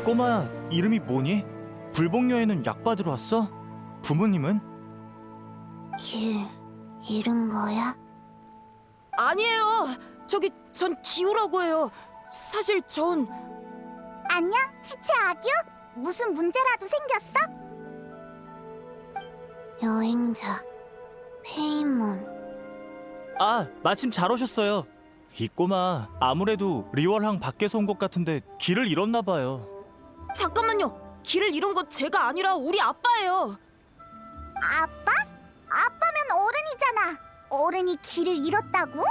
꼬마 이름이 뭐니? 불복녀에는 약 받으러 왔어? 부모님은? 길 잃은 거야? 아니에요. 전 기우라고 해요. 사실 전 안녕, 치치 아규? 무슨 문제라도 생겼어? 여행자 페이몬. 아, 마침 잘 오셨어요. 이 꼬마 아무래도 리월항 밖에서 온 것 같은데 길을 잃었나 봐요. 잠깐만요. 길을 잃은 건 제가 아니라 우리 아빠예요. 아빠? 아빠면 어른이잖아. 어른이 길을 잃었다고?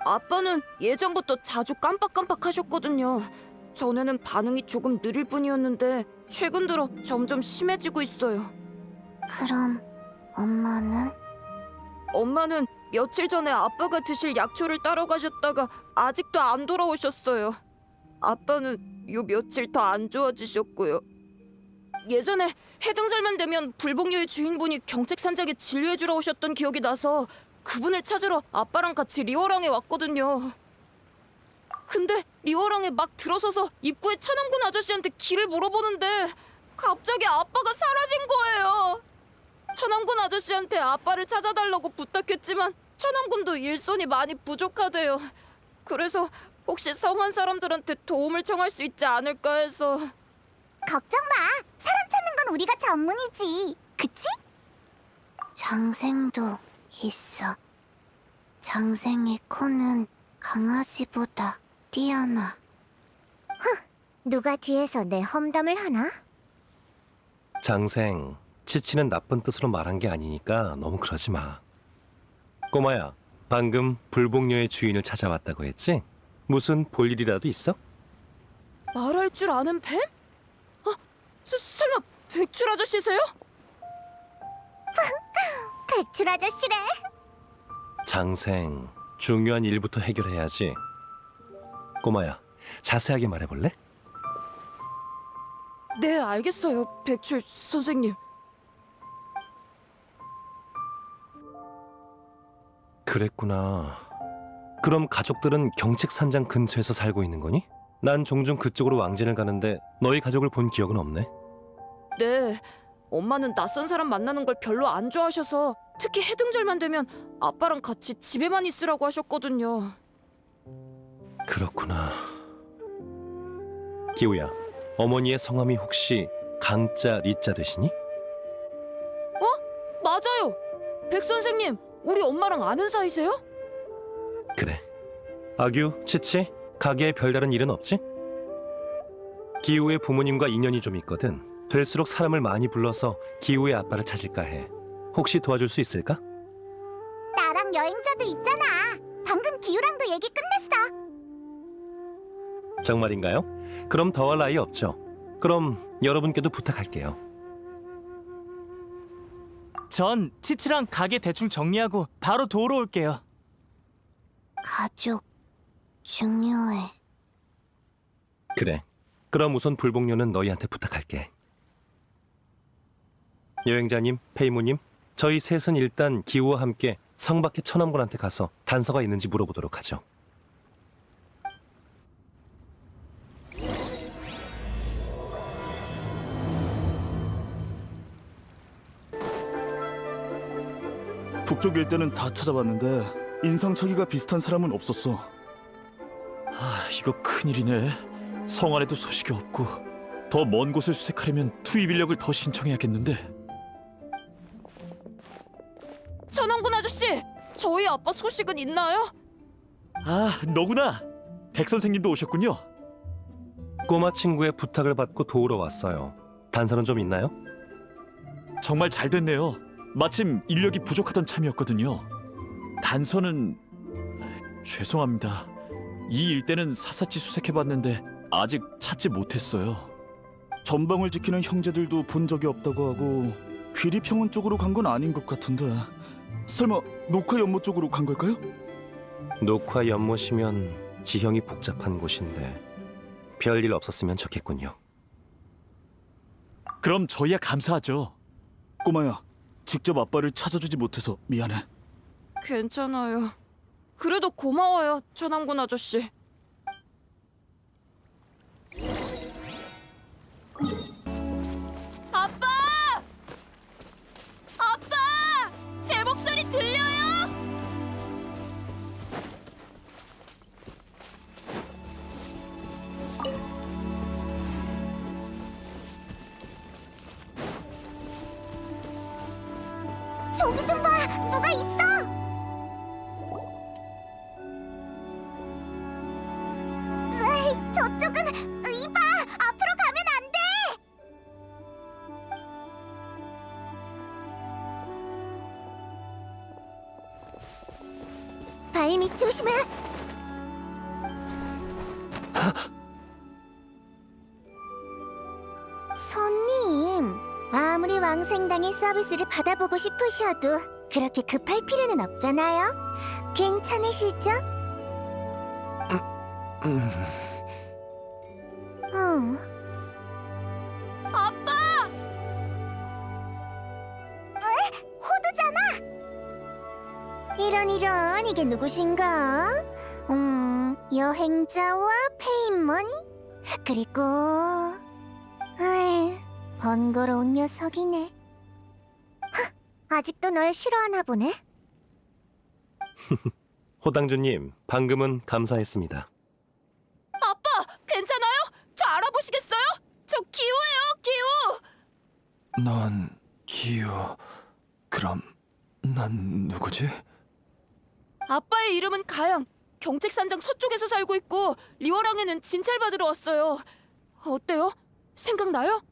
아빠는 예전부터 자주 깜빡깜빡하셨거든요. 전에는 반응이 조금 느릴 뿐이었는데 최근 들어 점점 심해지고 있어요. 그럼 엄마는? 엄마는 며칠 전에 아빠가 드실 약초를 따러 가셨다가 아직도 안 돌아오셨어요. 아빠는 요 며칠 더 안 좋아지셨고요. 예전에 해등절만 되면 불복녀의 주인분이 경책산장에 진료해주러 오셨던 기억이 나서 그분을 찾으러 아빠랑 같이 리워랑에 왔거든요. 근데 리워랑에 막 들어서서 입구에 천왕군 아저씨한테 길을 물어보는데 갑자기 아빠가 사라진 거예요. 천왕군 아저씨한테 아빠를 찾아달라고 부탁했지만 천왕군도 일손이 많이 부족하대요. 그래서 혹시 성한 사람들한테 도움을 청할 수 있지 않을까 해서. 걱정 마. 사람 찾는 건 우리가 전문이지. 그치? 장생도 있어. 장생의 코는 강아지보다 뛰어나. 누가 뒤에서 내 험담을 하나? 장생, 치치는 나쁜 뜻으로 말한 게 아니니까 너무 그러지 마. 꼬마야, 방금 불복녀의 주인을 찾아왔다고 했지? 무슨 볼일이라도 있어? 말할 줄 아는 뱀? 설마 백출 아저씨세요? 백출 아저씨래. 장생, 중요한 일부터 해결해야지. 꼬마야, 자세하게 말해볼래? 네, 알겠어요, 백출 선생님. 그랬구나. 그럼 가족들은 경책산장 근처에서 살고 있는 거니? 난 종종 그쪽으로 왕진을 가는데 너희 가족을 본 기억은 없네. 네, 엄마는 낯선 사람 만나는 걸 별로 안 좋아하셔서 특히 해등절만 되면 아빠랑 같이 집에만 있으라고 하셨거든요. 그렇구나. 기우야, 어머니의 성함이 혹시 강자 리자 되시니? 맞아요. 백 선생님, 우리 엄마랑 아는 사이세요? 그래. 아규, 치치, 가게에 별다른 일은 없지? 기우의 부모님과 인연이 좀 있거든. 될수록 사람을 많이 불러서 기우의 아빠를 찾을까 해. 혹시 도와줄 수 있을까? 나랑 여행자도 있잖아. 방금 기우랑도 얘기 끝냈어. 정말인가요? 그럼 더할 나위 없죠. 그럼 여러분께도 부탁할게요. 전 치치랑 가게 대충 정리하고 바로 도우러 올게요. 가족 중요해. 그래. 그럼 우선 불복녀는 너희한테 부탁할게. 여행자님, 페이모님, 저희 셋은 일단 기우와 함께 성 밖의 천왕군한테 가서 단서가 있는지 물어보도록 하죠. 북쪽 일대는 다 찾아봤는데 인상착의가 비슷한 사람은 없었어. 이거 큰일이네. 성 안에도 소식이 없고 더 먼 곳을 수색하려면 투입 인력을 더 신청해야겠는데. 천왕군 아저씨, 저희 아빠 소식은 있나요? 아, 너구나. 백 선생님도 오셨군요. 꼬마 친구의 부탁을 받고 도우러 왔어요. 단서는 좀 있나요? 정말 잘 됐네요. 마침 인력이 부족하던 참이었거든요. 단서는 죄송합니다. 이 일대는 샅샅이 수색해봤는데 아직 찾지 못했어요. 전방을 지키는 형제들도 본 적이 없다고 하고 귀리평원 쪽으로 간 건 아닌 것 같은데 설마 녹화 연못 쪽으로 간 걸까요? 녹화 연못이면 지형이 복잡한 곳인데 별일 없었으면 좋겠군요. 그럼 저희야 감사하죠. 꼬마야, 직접 아빠를 찾아주지 못해서 미안해. 괜찮아요. 그래도 고마워요, 천왕군 아저씨. 저쪽은 이봐! 앞으로 가면 안 돼! 발밑 조심해! 손님, 아무리 왕생당의 서비스를 받아보고 싶으셔도 그렇게 급할 필요는 없잖아요. 괜찮으시죠? 아빠! 호두잖아! 이런 이게 누구신가? 여행자와 페인먼? 그리고 번거로운 녀석이네. 아직도 널 싫어하나 보네. 호당주님, 방금은 감사했습니다. 아빠, 괜찮아요? 저 알아보시겠어요? 저 기우예요, 기우! 넌 기우. 그럼 난 누구지? 아빠의 이름은 가양. 경책산장 서쪽에서 살고 있고 리워랑에는 진찰받으러 왔어요. 어때요? 생각나요?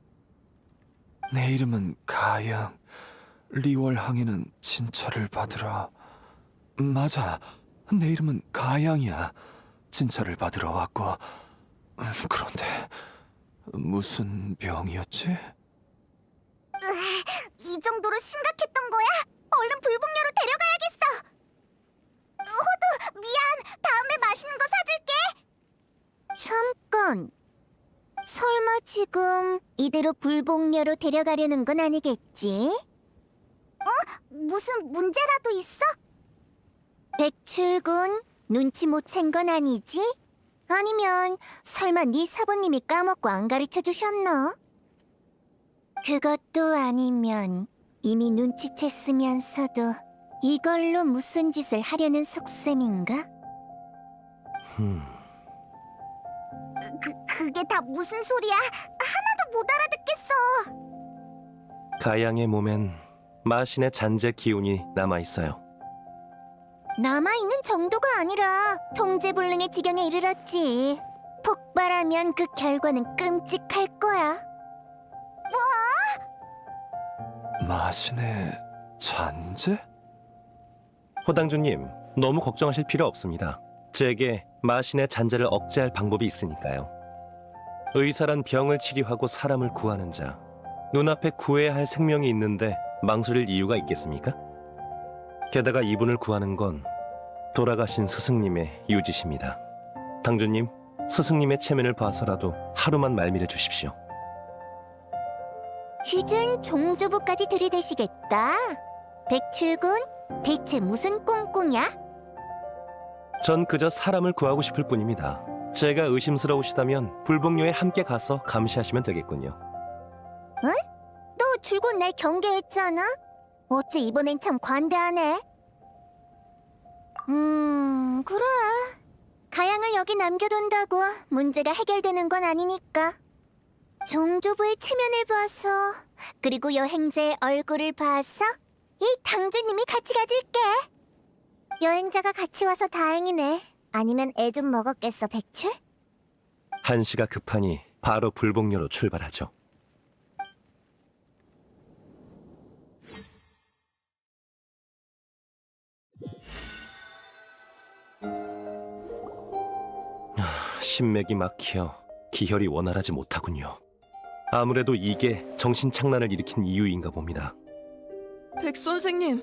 내 이름은 가양. 리월항에는 진찰을 받으러. 맞아. 내 이름은 가양이야. 진찰을 받으러 왔고. 그런데 무슨 병이었지? 이 정도로 심각했던 거야? 얼른 불복녀로 데려가야겠어. 호두, 미안. 다음에 맛있는 거 사줄게. 잠깐. 설마 지금 이대로 불복녀로 데려가려는 건 아니겠지? 무슨 문제라도 있어? 백출군, 눈치 못 챈 건 아니지? 아니면 설마 네 사부님이 까먹고 안 가르쳐 주셨나? 그것도 아니면 이미 눈치챘으면서도 이걸로 무슨 짓을 하려는 속셈인가? 그게 다 무슨 소리야? 하나도 못 알아듣겠어. 가양의 몸엔 마신의 잔재 기운이 남아있어요. 남아있는 정도가 아니라 통제불능의 지경에 이르렀지. 폭발하면 그 결과는 끔찍할 거야. 마신의 잔재? 호당주님, 너무 걱정하실 필요 없습니다. 제게 마신의 잔재를 억제할 방법이 있으니까요. 의사란 병을 치료하고 사람을 구하는 자. 눈앞에 구해야 할 생명이 있는데 망설일 이유가 있겠습니까? 게다가 이분을 구하는 건 돌아가신 스승님의 유지십니다. 당주님, 스승님의 체면을 봐서라도 하루만 말미래 주십시오. 이젠 종조부까지 들이대시겠다. 백출군, 대체 무슨 꿍꿍이야? 전 그저 사람을 구하고 싶을 뿐입니다. 제가 의심스러우시다면 불복녀에 함께 가서 감시하시면 되겠군요. 너 줄곧 날 경계했잖아. 어째 이번엔 참 관대하네. 그래. 가양을 여기 남겨둔다고 문제가 해결되는 건 아니니까. 종조부의 체면을 봐서, 그리고 여행자의 얼굴을 봐서 이 당주님이 같이 가줄게. 여행자가 같이 와서 다행이네. 아니면 애 좀 먹었겠어, 백출? 한시가 급하니 바로 불복녀로 출발하죠. 신맥이 막혀 기혈이 원활하지 못하군요. 아무래도 이게 정신착란을 일으킨 이유인가 봅니다. 백 선생님,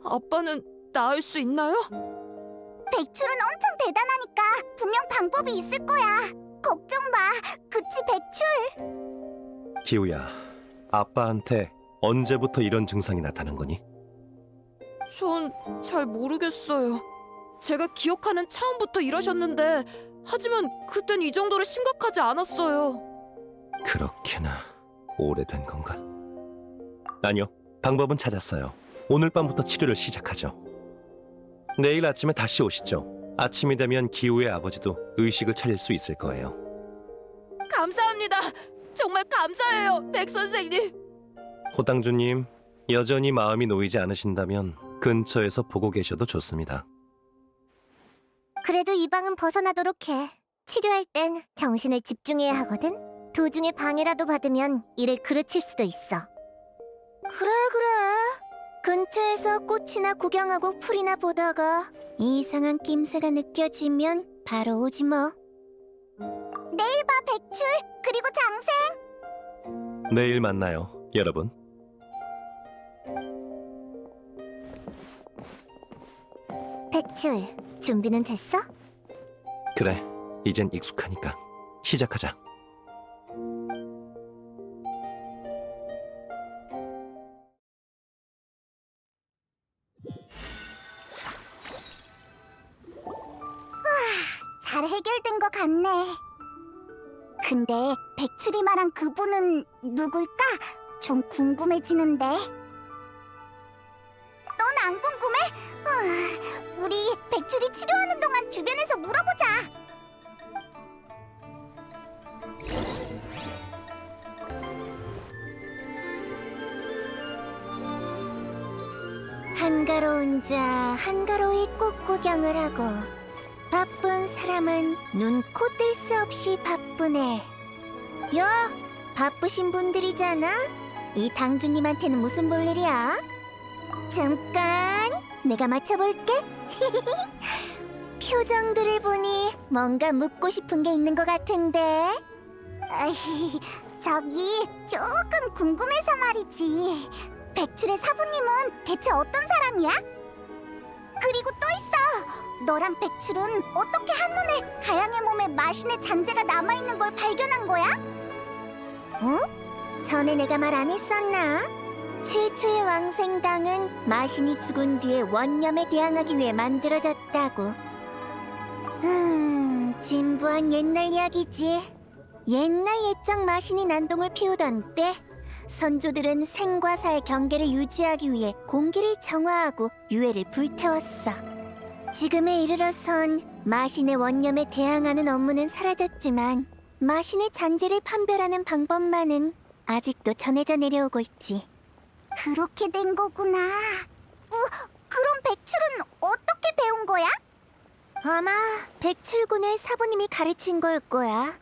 아빠는 나을 수 있나요? 백출은 엄청 대단하니까 분명 방법이 있을 거야. 걱정 마. 그치, 백출? 기우야, 아빠한테 언제부터 이런 증상이 나타난 거니? 전 잘 모르겠어요. 제가 기억하는 처음부터 이러셨는데 하지만 그땐 이 정도로 심각하지 않았어요. 그렇게나 오래된 건가? 아니요, 방법은 찾았어요. 오늘 밤부터 치료를 시작하죠. 내일 아침에 다시 오시죠. 아침이 되면 기우의 아버지도 의식을 차릴 수 있을 거예요. 감사합니다. 정말 감사해요, 백 선생님. 호당주님, 여전히 마음이 놓이지 않으신다면 근처에서 보고 계셔도 좋습니다. 그래도 이 방은 벗어나도록 해. 치료할 땐 정신을 집중해야 하거든. 도중에 방해라도 받으면 일을 그르칠 수도 있어. 그래. 근처에서 꽃이나 구경하고 풀이나 보다가 이상한 낌새가 느껴지면 바로 오지 뭐. 내일 봐, 백출. 그리고 장생. 내일 만나요, 여러분. 백출, 준비는 됐어? 그래, 이젠 익숙하니까 시작하자. 잘 해결된 것 같네. 근데 백출이 말한 그분은 누굴까? 좀 궁금해지는데. 넌 안 궁금해? 우리 백출이 치료하는 동안 주변에서 물어보자. 한가로운 자 한가로이 꽃 구경을 하고 바쁜 사람은 눈, 코 뜰 새 없이 바쁘네. 야, 바쁘신 분들이잖아? 이 당주님한테는 무슨 볼일이야? 잠깐, 내가 맞춰볼게. 표정들을 보니 뭔가 묻고 싶은 게 있는 것 같은데. 저기 조금 궁금해서 말이지. 백출의 사부님은 대체 어떤 사람이야? 그리고 또 있어. 너랑 백출은 어떻게 한눈에 가양의 몸에 마신의 잔재가 남아있는 걸 발견한 거야? 어? 전에 내가 말 안 했었나? 최초의 왕생당은 마신이 죽은 뒤에 원념에 대항하기 위해 만들어졌다고. 진부한 옛날 이야기지. 옛날 옛적 마신이 난동을 피우던 때 선조들은 생과 사의 경계를 유지하기 위해 공기를 정화하고 유해를 불태웠어. 지금에 이르러선 마신의 원념에 대항하는 업무는 사라졌지만 마신의 잔재를 판별하는 방법만은 아직도 전해져 내려오고 있지. 그렇게 된 거구나. 그럼 백출은 어떻게 배운 거야? 아마 백출군의 사부님이 가르친 걸 거야.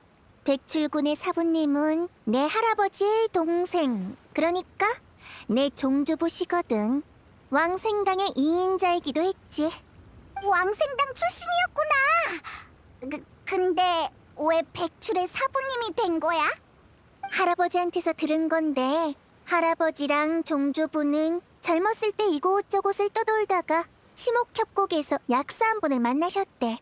백출군의 사부님은 내 할아버지의 동생, 그러니까 내 종조부시거든. 왕생당의 2인자이기도 했지. 왕생당 출신이었구나. 근데 왜 백출의 사부님이 된 거야? 할아버지한테서 들은 건데 할아버지랑 종조부는 젊었을 때 이곳저곳을 떠돌다가 치목협곡에서 약사 한 분을 만나셨대.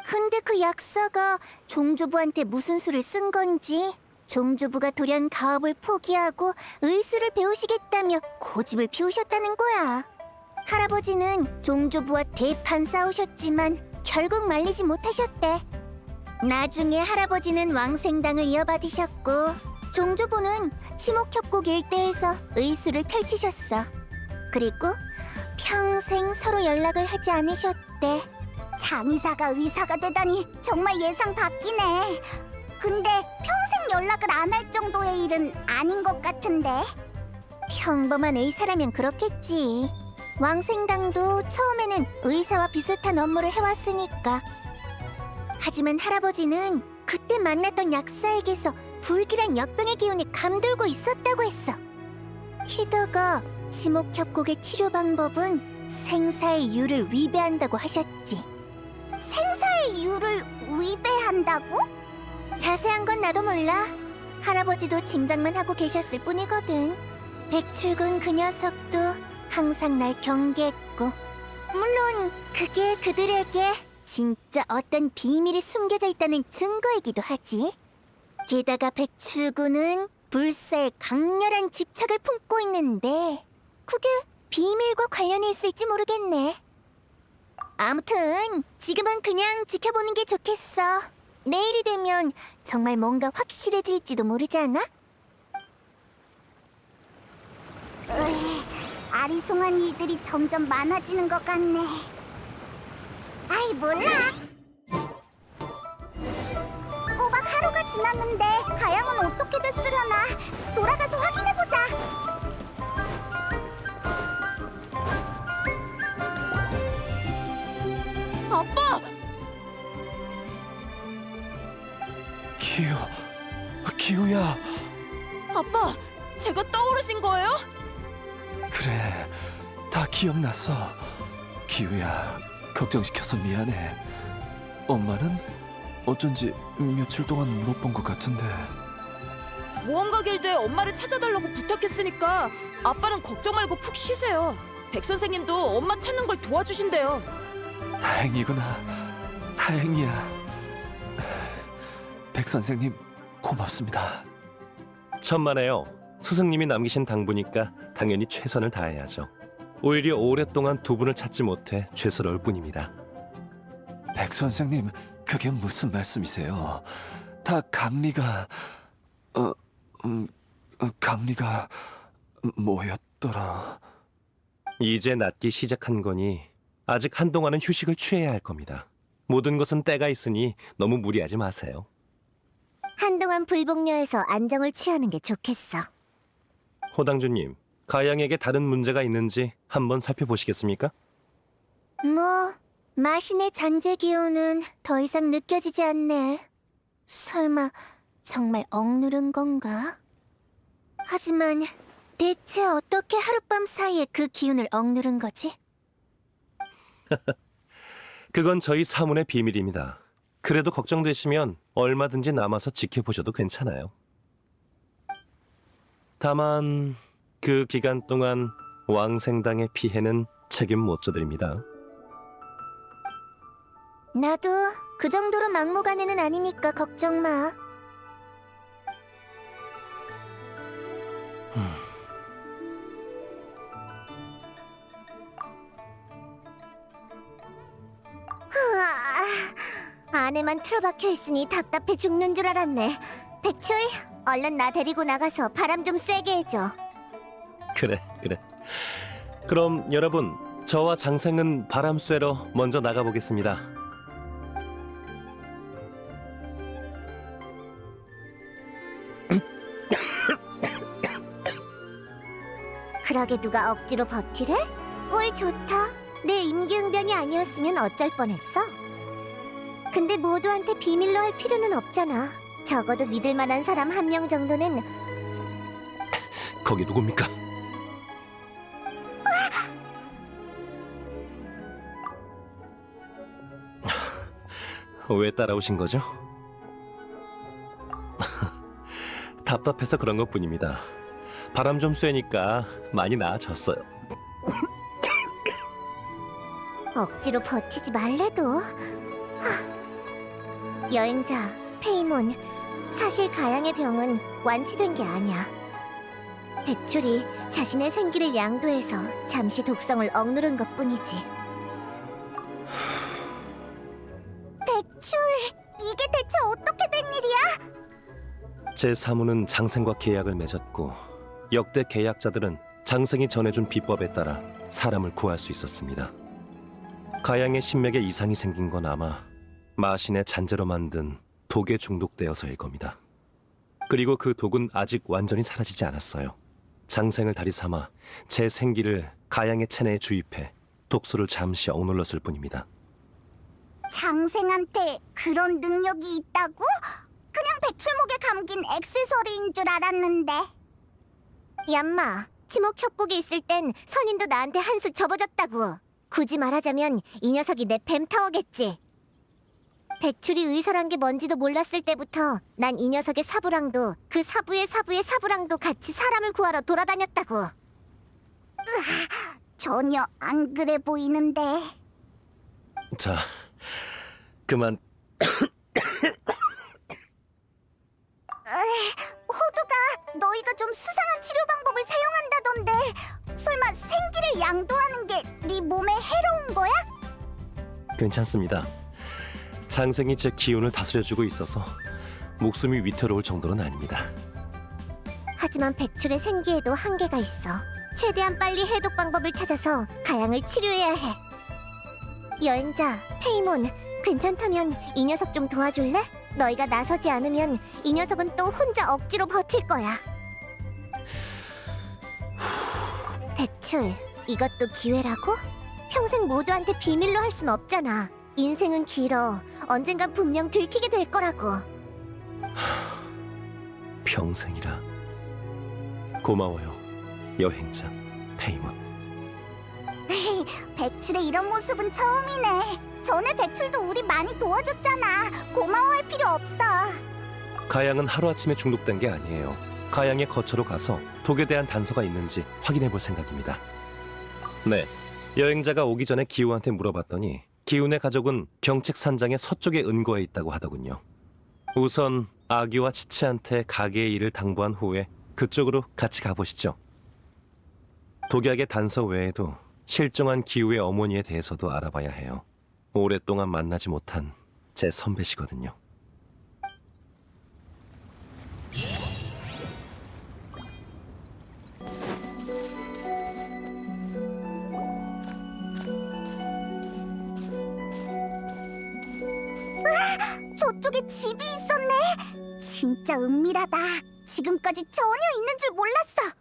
근데 그 약사가 종조부한테 무슨 수를 쓴 건지 종조부가 돌연 가업을 포기하고 의술을 배우시겠다며 고집을 피우셨다는 거야. 할아버지는 종조부와 대판 싸우셨지만 결국 말리지 못하셨대. 나중에 할아버지는 왕생당을 이어받으셨고 종조부는 치목협곡 일대에서 의술을 펼치셨어. 그리고 평생 서로 연락을 하지 않으셨대. 장의사가 의사가 되다니 정말 예상 밖이네. 근데 평생 연락을 안 할 정도의 일은 아닌 것 같은데. 평범한 의사라면 그렇겠지. 왕생당도 처음에는 의사와 비슷한 업무를 해왔으니까. 하지만 할아버지는 그때 만났던 약사에게서 불길한 역병의 기운이 감돌고 있었다고 했어. 게다가 치목협곡의 치료 방법은 생사의 유를 위배한다고 하셨지. 생사의 유를 위배한다고? 자세한 건 나도 몰라. 할아버지도 짐작만 하고 계셨을 뿐이거든. 백출군 그 녀석도 항상 날 경계했고, 물론 그게 그들에게 진짜 어떤 비밀이 숨겨져 있다는 증거이기도 하지. 게다가 백출군은 불사에 강렬한 집착을 품고 있는데 그게 비밀과 관련이 있을지 모르겠네. 아무튼 지금은 그냥 지켜보는 게 좋겠어. 내일이 되면 정말 뭔가 확실해질지도 모르지 않아? 아리송한 일들이 점점 많아지는 것 같네. 아이 몰라. 꼬박 하루가 지났는데 가양은 어떻게 됐으려나. 돌아가서 확인해보자. 아빠! 기우야. 아빠, 제가 떠오르신 거예요? 그래, 다 기억났어. 기우야, 걱정시켜서 미안해. 엄마는 어쩐지 며칠 동안 못 본 것 같은데. 모험가 길드에 엄마를 찾아달라고 부탁했으니까 아빠는 걱정 말고 푹 쉬세요. 백 선생님도 엄마 찾는 걸 도와주신대요. 다행이구나. 다행이야. 백 선생님, 고맙습니다. 천만에요. 스승님이 남기신 당부니까 당연히 최선을 다해야죠. 오히려 오랫동안 두 분을 찾지 못해 죄스러울 뿐입니다. 백 선생님, 그게 무슨 말씀이세요? 다 강리가... 강리가 뭐였더라? 이제 낫기 시작한 거니 아직 한동안은 휴식을 취해야 할 겁니다. 모든 것은 때가 있으니 너무 무리하지 마세요. 한동안 불복녀에서 안정을 취하는 게 좋겠어. 호당주님, 가양에게 다른 문제가 있는지 한번 살펴보시겠습니까? 뭐 마신의 잔재 기운은 더 이상 느껴지지 않네. 설마 정말 억누른 건가? 하지만 대체 어떻게 하룻밤 사이에 그 기운을 억누른 거지? 그건 저희 사문의 비밀입니다. 그래도 걱정되시면 얼마든지 남아서 지켜보셔도 괜찮아요. 다만 그 기간 동안 왕생당의 피해는 책임 못 져드립니다. 나도 그 정도로 막무가내는 아니니까 걱정 마. 안에만 틀어박혀 있으니 답답해 죽는 줄 알았네. 백출, 얼른 나 데리고 나가서 바람 좀 쐬게 해줘. 그래. 그럼 여러분, 저와 장생은 바람 쐬러 먼저 나가보겠습니다. 그러게 누가 억지로 버티래? 꼴 좋다. 내 임기응변이 아니었으면 어쩔 뻔했어. 근데 모두한테 비밀로 할 필요는 없잖아. 적어도 믿을 만한 사람 한 명 정도는. 거기 누굽니까? 왜 따라오신 거죠? 답답해서 그런 것뿐입니다. 바람 좀 쐬니까 많이 나아졌어요. 억지로 버티지 말래도. 여행자, 페이몬, 사실 가양의 병은 완치된 게 아니야. 백출이 자신의 생기를 양도해서 잠시 독성을 억누른 것뿐이지. 백출, 이게 대체 어떻게 된 일이야? 제 사무는 장생과 계약을 맺었고 역대 계약자들은 장생이 전해준 비법에 따라 사람을 구할 수 있었습니다. 가양의 신맥에 이상이 생긴 건 아마 마신의 잔재로 만든 독에 중독되어서일 겁니다. 그리고 그 독은 아직 완전히 사라지지 않았어요. 장생을 다리 삼아 제 생기를 가양의 체내에 주입해 독소를 잠시 억눌렀을 뿐입니다. 장생한테 그런 능력이 있다고? 그냥 백출목에 감긴 액세서리인 줄 알았는데. 얌마, 치목 협곡에 있을 땐 선인도 나한테 한 수 접어줬다고. 굳이 말하자면 이 녀석이 내 뱀타워겠지. 백출이 의설한 게 뭔지도 몰랐을 때부터 난 이 녀석의 사부랑도 그 사부의 사부랑도 같이 사람을 구하러 돌아다녔다고. 전혀 안 그래 보이는데. 자, 그만. 호두가 너희가 좀 수상한 치료 방법을 사용한다던데 설마 생기를 양도하는 게 네 몸에 해로운 거야? 괜찮습니다. 장생이 제 기운을 다스려주고 있어서 목숨이 위태로울 정도는 아닙니다. 하지만 백출의 생기에도 한계가 있어. 최대한 빨리 해독 방법을 찾아서 가양을 치료해야 해. 여행자, 페이몬, 괜찮다면 이 녀석 좀 도와줄래? 너희가 나서지 않으면 이 녀석은 또 혼자 억지로 버틸 거야. 백출, 이것도 기회라고? 평생 모두한테 비밀로 할 순 없잖아. 인생은 길어. 언젠간 분명 들키게 될 거라고. 평생이라. 고마워요, 여행자 페이몬. 백출의 이런 모습은 처음이네. 전에 백출도 우리 많이 도와줬잖아. 고마워할 필요 없어. 가양은 하루아침에 중독된 게 아니에요. 가양의 거처로 가서 독에 대한 단서가 있는지 확인해 볼 생각입니다. 네, 여행자가 오기 전에 기우한테 물어봤더니 기우네 가족은 병책산장의 서쪽에 은거해 있다고 하더군요. 우선 아기와 치치한테 가게의 일을 당부한 후에 그쪽으로 같이 가보시죠. 독약의 단서 외에도 실종한 기우의 어머니에 대해서도 알아봐야 해요. 오랫동안 만나지 못한 제 선배시거든요. 저쪽에 집이 있었네. 진짜 은밀하다. 지금까지 전혀 있는 줄 몰랐어.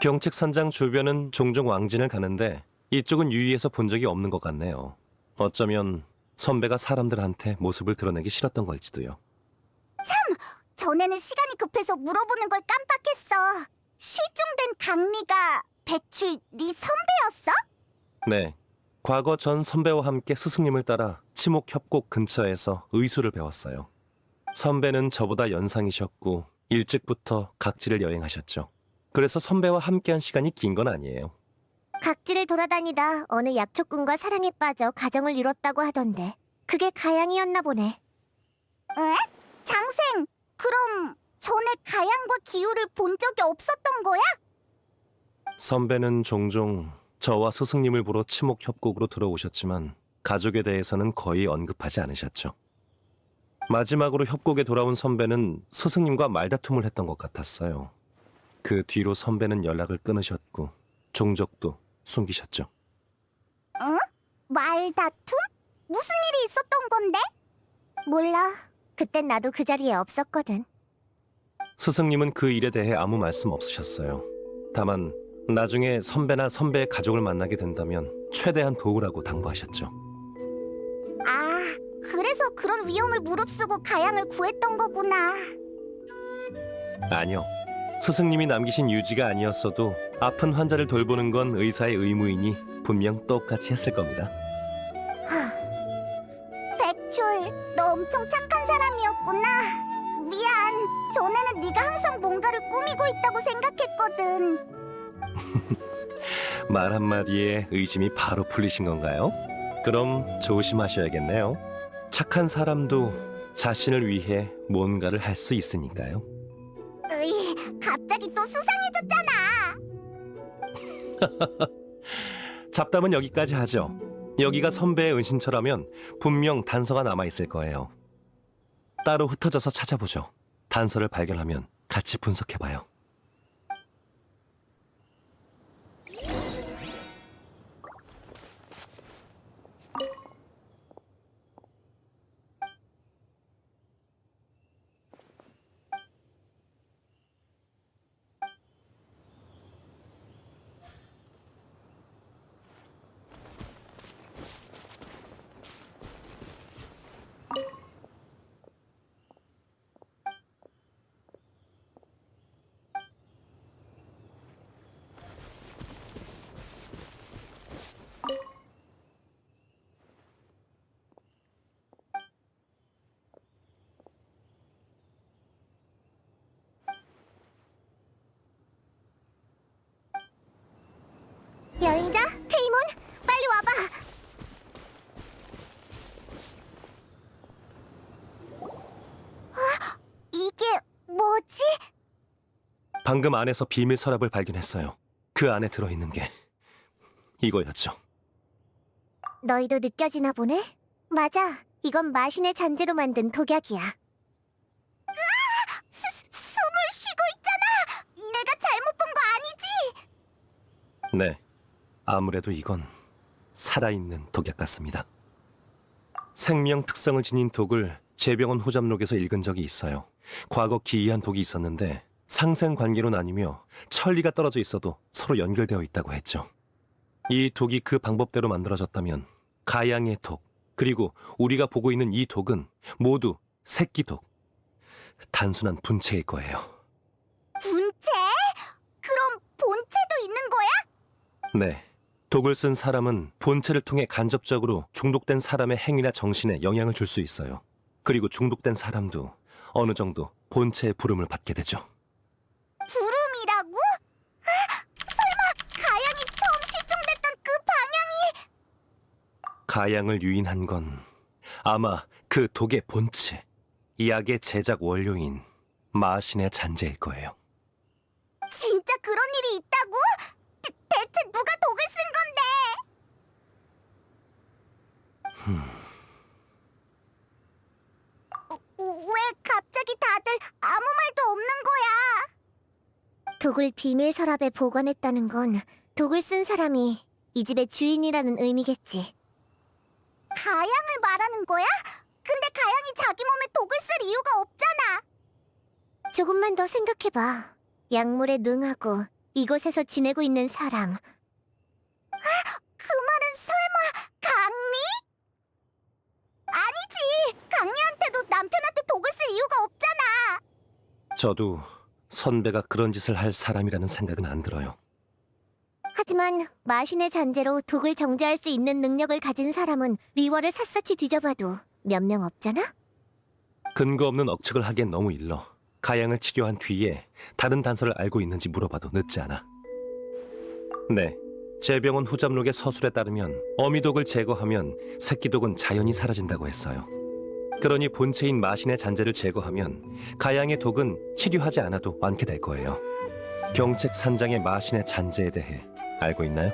병책산장 주변은 종종 왕진을 가는데 이쪽은 유의해서 본 적이 없는 것 같네요. 어쩌면 선배가 사람들한테 모습을 드러내기 싫었던 걸지도요. 전에는 시간이 급해서 물어보는 걸 깜빡했어. 실종된 강리가 백출 네 선배였어? 네, 과거 전 선배와 함께 스승님을 따라 치목협곡 근처에서 의수를 배웠어요. 선배는 저보다 연상이셨고 일찍부터 각지를 여행하셨죠. 그래서 선배와 함께한 시간이 긴 건 아니에요. 각지를 돌아다니다 어느 약초꾼과 사랑에 빠져 가정을 이뤘다고 하던데 그게 가양이었나 보네. 에? 장생, 그럼 전에 가양과 기우를 본 적이 없었던 거야? 선배는 종종 저와 스승님을 보러 치목협곡으로 들어오셨지만 가족에 대해서는 거의 언급하지 않으셨죠. 마지막으로 협곡에 돌아온 선배는 스승님과 말다툼을 했던 것 같았어요. 그 뒤로 선배는 연락을 끊으셨고 종족도 숨기셨죠. 말다툼? 무슨 일이 있었던 건데? 몰라. 그땐 나도 그 자리에 없었거든. 스승님은 그 일에 대해 아무 말씀 없으셨어요. 다만 나중에 선배나 선배의 가족을 만나게 된다면 최대한 도우라고 당부하셨죠. 아, 그래서 그런 위험을 무릅쓰고 가양을 구했던 거구나. 아니요. 스승님이 남기신 유지가 아니었어도 아픈 환자를 돌보는 건 의사의 의무이니 분명 똑같이 했을 겁니다. 백출, 너 엄청 착한 사람이었구나. 미안, 전에는 네가 항상 뭔가를 꾸미고 있다고 생각했거든. 말 한마디에 의심이 바로 풀리신 건가요? 그럼 조심하셔야겠네요. 착한 사람도 자신을 위해 뭔가를 할 수 있으니까요. 으이, 갑자기 또 수상해졌잖아. 잡담은 여기까지 하죠. 여기가 선배의 은신처라면 분명 단서가 남아있을 거예요. 따로 흩어져서 찾아보죠. 단서를 발견하면 같이 분석해봐요. 여행자, 페이몬, 빨리 와봐. 이게 뭐지? 방금 안에서 비밀 서랍을 발견했어요. 그 안에 들어있는 게 이거였죠. 너희도 느껴지나 보네? 맞아, 이건 마신의 잔재로 만든 독약이야. 숨을 쉬고 있잖아! 내가 잘못 본 거 아니지? 네, 아무래도 이건 살아있는 독약 같습니다. 생명 특성을 지닌 독을 제병원 후잡록에서 읽은 적이 있어요. 과거 기이한 독이 있었는데 상생 관계로 나뉘며 천리가 떨어져 있어도 서로 연결되어 있다고 했죠. 이 독이 그 방법대로 만들어졌다면 가양의 독, 그리고 우리가 보고 있는 이 독은 모두 새끼독. 단순한 분체일 거예요. 분체? 그럼 본체도 있는 거야? 네. 독을 쓴 사람은 본체를 통해 간접적으로 중독된 사람의 행위나 정신에 영향을 줄 수 있어요. 그리고 중독된 사람도 어느 정도 본체의 부름을 받게 되죠. 부름이라고? 설마 가양이 처음 실종됐던 그 방향이? 가양을 유인한 건 아마 그 독의 본체, 이 약의 제작 원료인 마신의 잔재일 거예요. 진짜 그런 일이 있다고? 대체 누가 독을 쓴 건데? 왜 갑자기 다들 아무 말도 없는 거야? 독을 비밀 서랍에 보관했다는 건 독을 쓴 사람이 이 집의 주인이라는 의미겠지. 가양을 말하는 거야? 근데 가양이 자기 몸에 독을 쓸 이유가 없잖아. 조금만 더 생각해봐. 약물에 능하고 이곳에서 지내고 있는 사람. 그 말은 설마 강미? 아니지. 강미한테도 남편한테 독을 쓸 이유가 없잖아. 저도 선배가 그런 짓을 할 사람이라는 생각은 안 들어요. 하지만 마신의 잔재로 독을 정제할 수 있는 능력을 가진 사람은 리월을 샅샅이 뒤져봐도 몇 명 없잖아? 근거 없는 억측을 하기엔 너무 일러. 가양을 치료한 뒤에 다른 단서를 알고 있는지 물어봐도 늦지 않아. 네, 제병원 후잡록의 서술에 따르면 어미독을 제거하면 새끼독은 자연히 사라진다고 했어요. 그러니 본체인 마신의 잔재를 제거하면 가양의 독은 치료하지 않아도 완쾌 될 거예요. 경책 산장의 마신의 잔재에 대해 알고 있나요?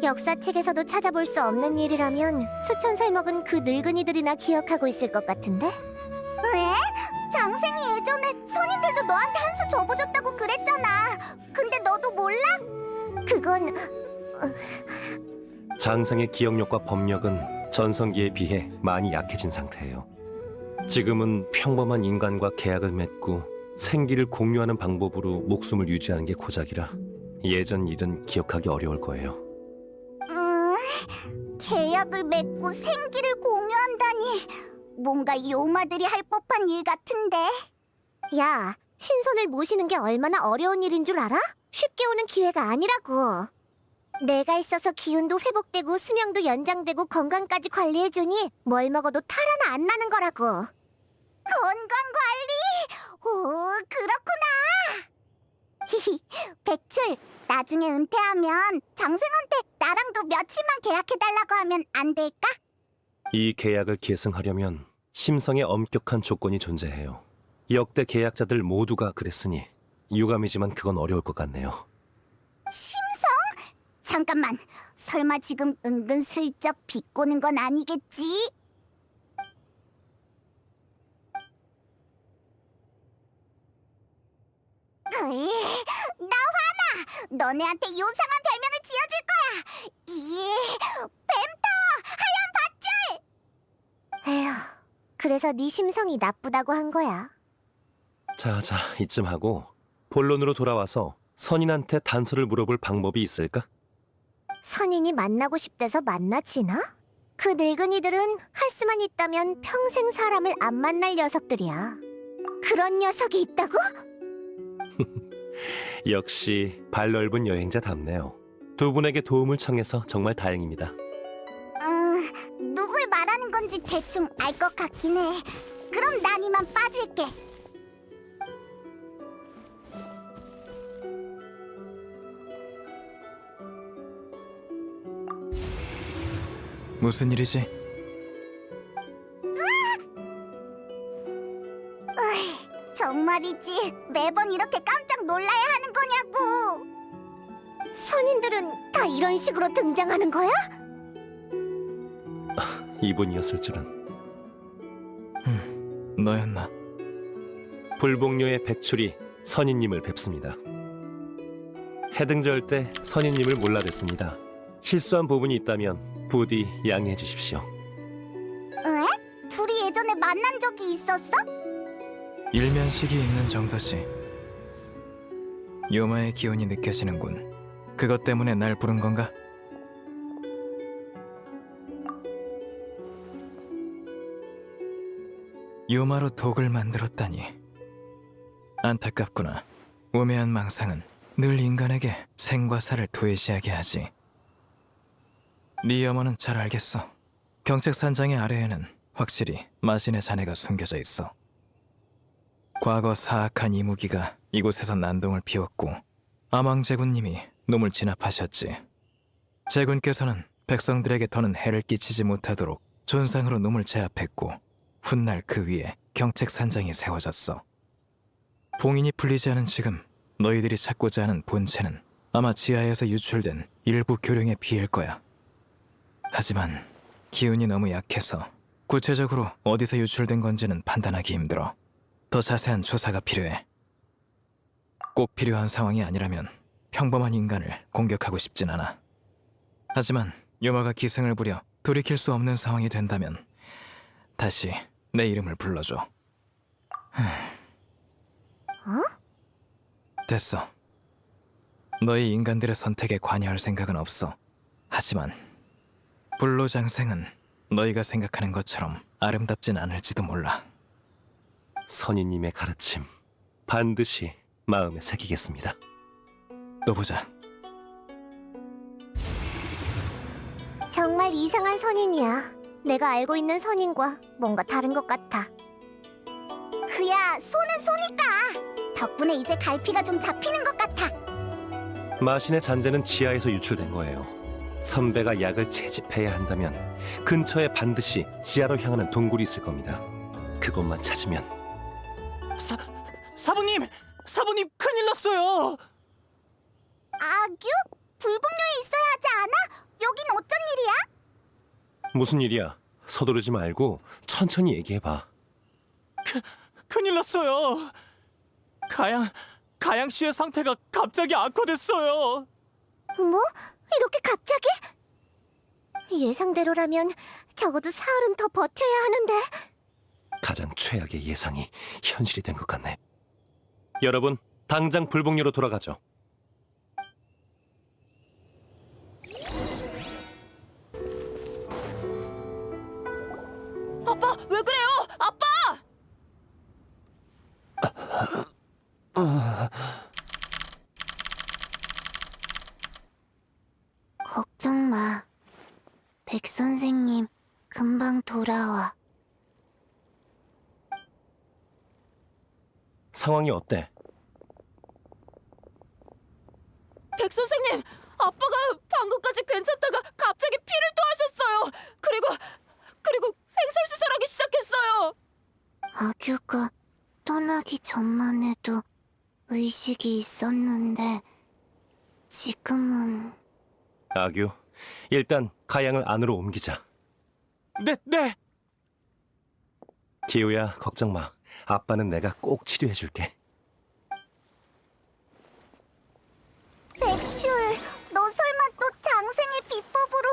역사책에서도 찾아볼 수 없는 일이라면 수천살 먹은 그 늙은이들이나 기억하고 있을 것 같은데? 왜? 장생이 예전에 선인들도 너한테 한 수 접어줬다고 그랬잖아. 근데 너도 몰라? 그건... 장생의 기억력과 법력은 전성기에 비해 많이 약해진 상태예요. 지금은 평범한 인간과 계약을 맺고 생기를 공유하는 방법으로 목숨을 유지하는 게 고작이라 예전 일은 기억하기 어려울 거예요. 계약을 맺고 생기를 공유한다니 뭔가 요마들이 할 법한 일 같은데. 야, 신선을 모시는 게 얼마나 어려운 일인 줄 알아? 쉽게 오는 기회가 아니라고. 내가 있어서 기운도 회복되고 수명도 연장되고 건강까지 관리해주니 뭘 먹어도 탈 하나 안 나는 거라고. 건강관리? 오, 그렇구나. 히히, 백출, 나중에 은퇴하면 장생한테 나랑도 며칠만 계약해달라고 하면 안 될까? 이 계약을 계승하려면 심성에 엄격한 조건이 존재해요. 역대 계약자들 모두가 그랬으니 유감이지만 그건 어려울 것 같네요. 심성? 잠깐만, 설마 지금 은근슬쩍 비꼬는 건 아니겠지? 으이, 나 화나! 너네한테 요상한 별명을 지어줄 거야! 뱀터! 하얀 밧줄! 에휴, 그래서 네 심성이 나쁘다고 한 거야. 자, 이쯤 하고 본론으로 돌아와서 선인한테 단서를 물어볼 방법이 있을까? 선인이 만나고 싶대서 만나지나? 그 늙은이들은 할 수만 있다면 평생 사람을 안 만날 녀석들이야. 그런 녀석이 있다고? 역시 발 넓은 여행자답네요. 두 분에게 도움을 청해서 정말 다행입니다. 누굴 말하는 건지 대충 알 것 같긴 해. 그럼 난 이만 빠질게. 무슨 일이지? 정말이지 매번 이렇게 깜짝 놀라야 하는 거냐고. 선인들은 다 이런 식으로 등장하는 거야? 이분이었을 줄은. 너였나? 불복녀의 백출이 선인님을 뵙습니다. 해등절 때 선인님을 몰라뵀습니다. 실수한 부분이 있다면 부디 양해해 주십시오. 에? 둘이 예전에 만난 적이 있었어? 일면식이 있는 정도지. 요마의 기운이 느껴지는군. 그것 때문에 날 부른 건가? 요마로 독을 만들었다니. 안타깝구나. 우매한 망상은 늘 인간에게 생과 사를 도외시하게 하지. 네 어머는 잘 알겠어. 경책산장의 아래에는 확실히 마신의 자네가 숨겨져 있어. 과거 사악한 이무기가 이곳에서 난동을 피웠고 아망제군님이 놈을 진압하셨지. 제군께서는 백성들에게 더는 해를 끼치지 못하도록 존상으로 놈을 제압했고 훗날 그 위에 경책산장이 세워졌어. 봉인이 풀리지 않은 지금 너희들이 찾고자 하는 본체는 아마 지하에서 유출된 일부 교룡에 비일 거야. 하지만 기운이 너무 약해서 구체적으로 어디서 유출된 건지는 판단하기 힘들어. 더 자세한 조사가 필요해. 꼭 필요한 상황이 아니라면 평범한 인간을 공격하고 싶진 않아. 하지만 요마가 기승을 부려 돌이킬 수 없는 상황이 된다면 다시 내 이름을 불러줘. 됐어. 너희 인간들의 선택에 관여할 생각은 없어. 하지만 불로장생은 너희가 생각하는 것처럼 아름답진 않을지도 몰라. 선인님의 가르침 반드시 마음에 새기겠습니다. 또 보자. 정말 이상한 선인이야. 내가 알고 있는 선인과 뭔가 다른 것 같아. 그야 소는 소니까. 덕분에 이제 갈피가 좀 잡히는 것 같아. 마신의 잔재는 지하에서 유출된 거예요. 선배가 약을 채집해야 한다면 근처에 반드시 지하로 향하는 동굴이 있을 겁니다. 그곳만 찾으면. 사부님! 사부님 큰일 났어요! 아규? 불분명히 있어야 하지 않아? 여긴 어쩐 일이야? 무슨 일이야? 서두르지 말고 천천히 얘기해봐. 큰일 났어요. 가양 씨의 상태가 갑자기 악화됐어요. 뭐? 이렇게 갑자기? 예상대로라면 적어도 사흘은 더 버텨야 하는데. 가장 최악의 예상이 현실이 된 것 같네. 여러분, 당장 불복료로 돌아가죠. 아빠, 왜 그래요? 아빠! 걱정 마. 백 선생님 금방 돌아와. 상황이 어때? 백 선생님, 아빠가 방금까지 괜찮다가 갑자기 피를 토하셨어요. 그리고 횡설수설하기 시작했어요. 아규가 떠나기 전만 해도 의식이 있었는데 지금은... 아규, 일단 가양을 안으로 옮기자. 네. 기우야, 걱정 마. 아빠는 내가 꼭 치료해줄게. 백출, 너 설마 또 장생의 비법으로...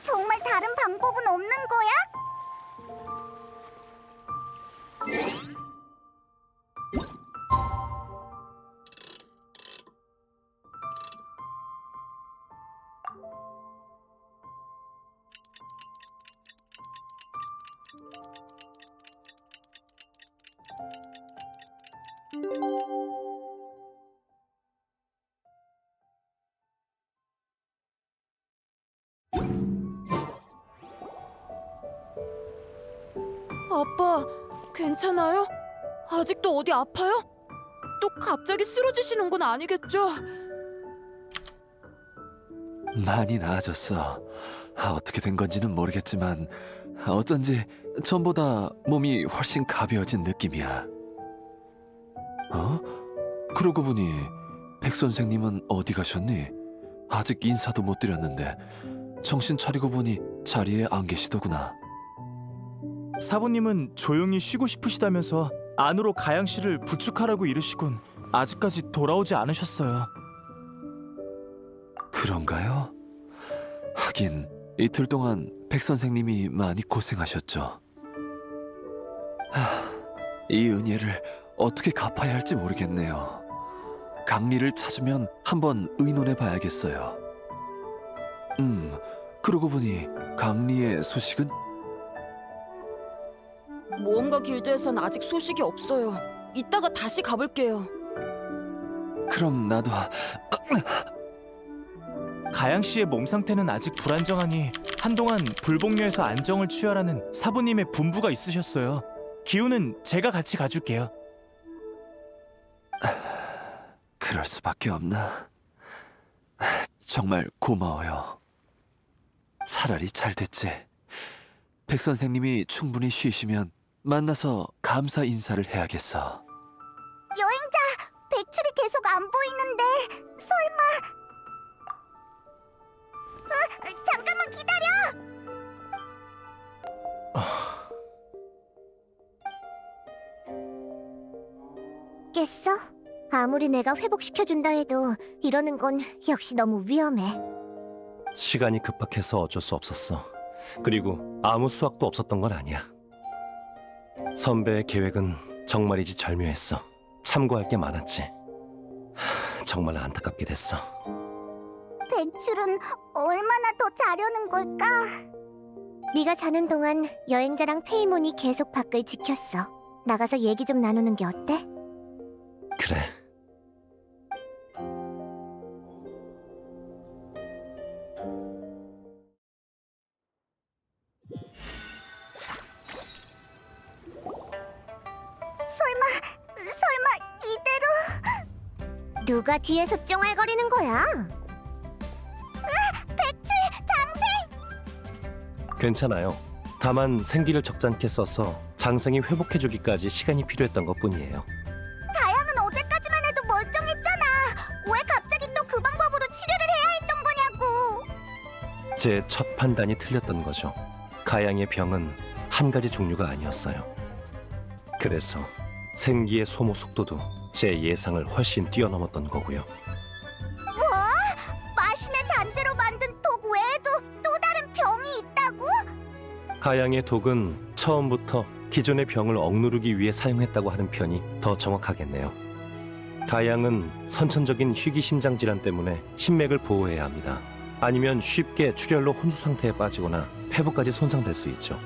정말 다른 방법은 없는 거야? 아빠, 괜찮아요? 아직도 어디 아파요? 또 갑자기 쓰러지시는 건 아니겠죠? 많이 나아졌어. 어떻게 된 건지는 모르겠지만 어쩐지 전보다 몸이 훨씬 가벼워진 느낌이야. 어? 그러고 보니 백 선생님은 어디 가셨니? 아직 인사도 못 드렸는데 정신 차리고 보니 자리에 안 계시더구나. 사부님은 조용히 쉬고 싶으시다면서 안으로 가양 씨를 부축하라고 이르시곤 아직까지 돌아오지 않으셨어요. 그런가요? 하긴 이틀 동안 백 선생님이 많이 고생하셨죠. 이 은혜를 어떻게 갚아야 할지 모르겠네요. 강리를 찾으면 한번 의논해 봐야겠어요. 그러고 보니 강리의 소식은 모험가 길드에선 아직 소식이 없어요. 이따가 다시 가볼게요. 그럼 나도 가양 씨의 몸 상태는 아직 불안정하니 한동안 불복류에서 안정을 취하라는 사부님의 분부가 있으셨어요. 기우는 제가 같이 가줄게요. 그럴 수밖에 없나? 정말 고마워요. 차라리 잘 됐지. 백 선생님이 충분히 쉬시면 만나서 감사 인사를 해야겠어. 여행자, 백출이 계속 안 보이는데 설마... 잠깐만 기다려! 깼어? 아무리 내가 회복시켜준다 해도 이러는 건 역시 너무 위험해. 시간이 급박해서 어쩔 수 없었어. 그리고 아무 수확도 없었던 건 아니야. 선배의 계획은 정말이지 절묘했어. 참고할 게 많았지. 정말 안타깝게 됐어. 백출은 얼마나 더 자려는 걸까? 네가 자는 동안 여행자랑 페이몬이 계속 밖을 지켰어. 나가서 얘기 좀 나누는 게 어때? 그래. 설마 이대로... 누가 뒤에서 쫑알거리는 거야? 백출 장생! 괜찮아요. 다만 생기를 적잖게 써서 장생이 회복해주기까지 시간이 필요했던 것뿐이에요. 가양은 어제까지만 해도 멀쩡했잖아. 왜 갑자기 또 그 방법으로 치료를 해야 했던 거냐고. 제 첫 판단이 틀렸던 거죠. 가양의 병은 한 가지 종류가 아니었어요. 그래서 생기의 소모 속도도 제 예상을 훨씬 뛰어넘었던 거고요. 뭐? 마신의 잔재로 만든 독 외에도 또 다른 병이 있다고? 가양의 독은 처음부터 기존의 병을 억누르기 위해 사용했다고 하는 편이 더 정확하겠네요. 가양은 선천적인 희귀심장 질환 때문에 심맥을 보호해야 합니다. 아니면 쉽게 출혈로 혼수 상태에 빠지거나 폐부까지 손상될 수 있죠.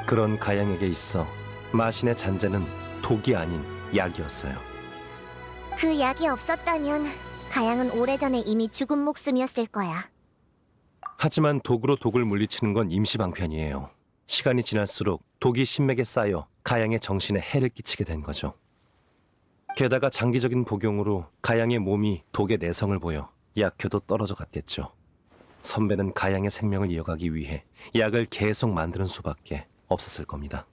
그런 가양에게 있어 마신의 잔재는 독이 아닌 약이었어요. 그 약이 없었다면 가양은 오래전에 이미 죽은 목숨이었을 거야. 하지만 독으로 독을 물리치는 건 임시방편이에요. 시간이 지날수록 독이 심맥에 쌓여 가양의 정신에 해를 끼치게 된 거죠. 게다가 장기적인 복용으로 가양의 몸이 독의 내성을 보여 약효도 떨어져 갔겠죠. 선배는 가양의 생명을 이어가기 위해 약을 계속 만드는 수밖에 없었을 겁니다.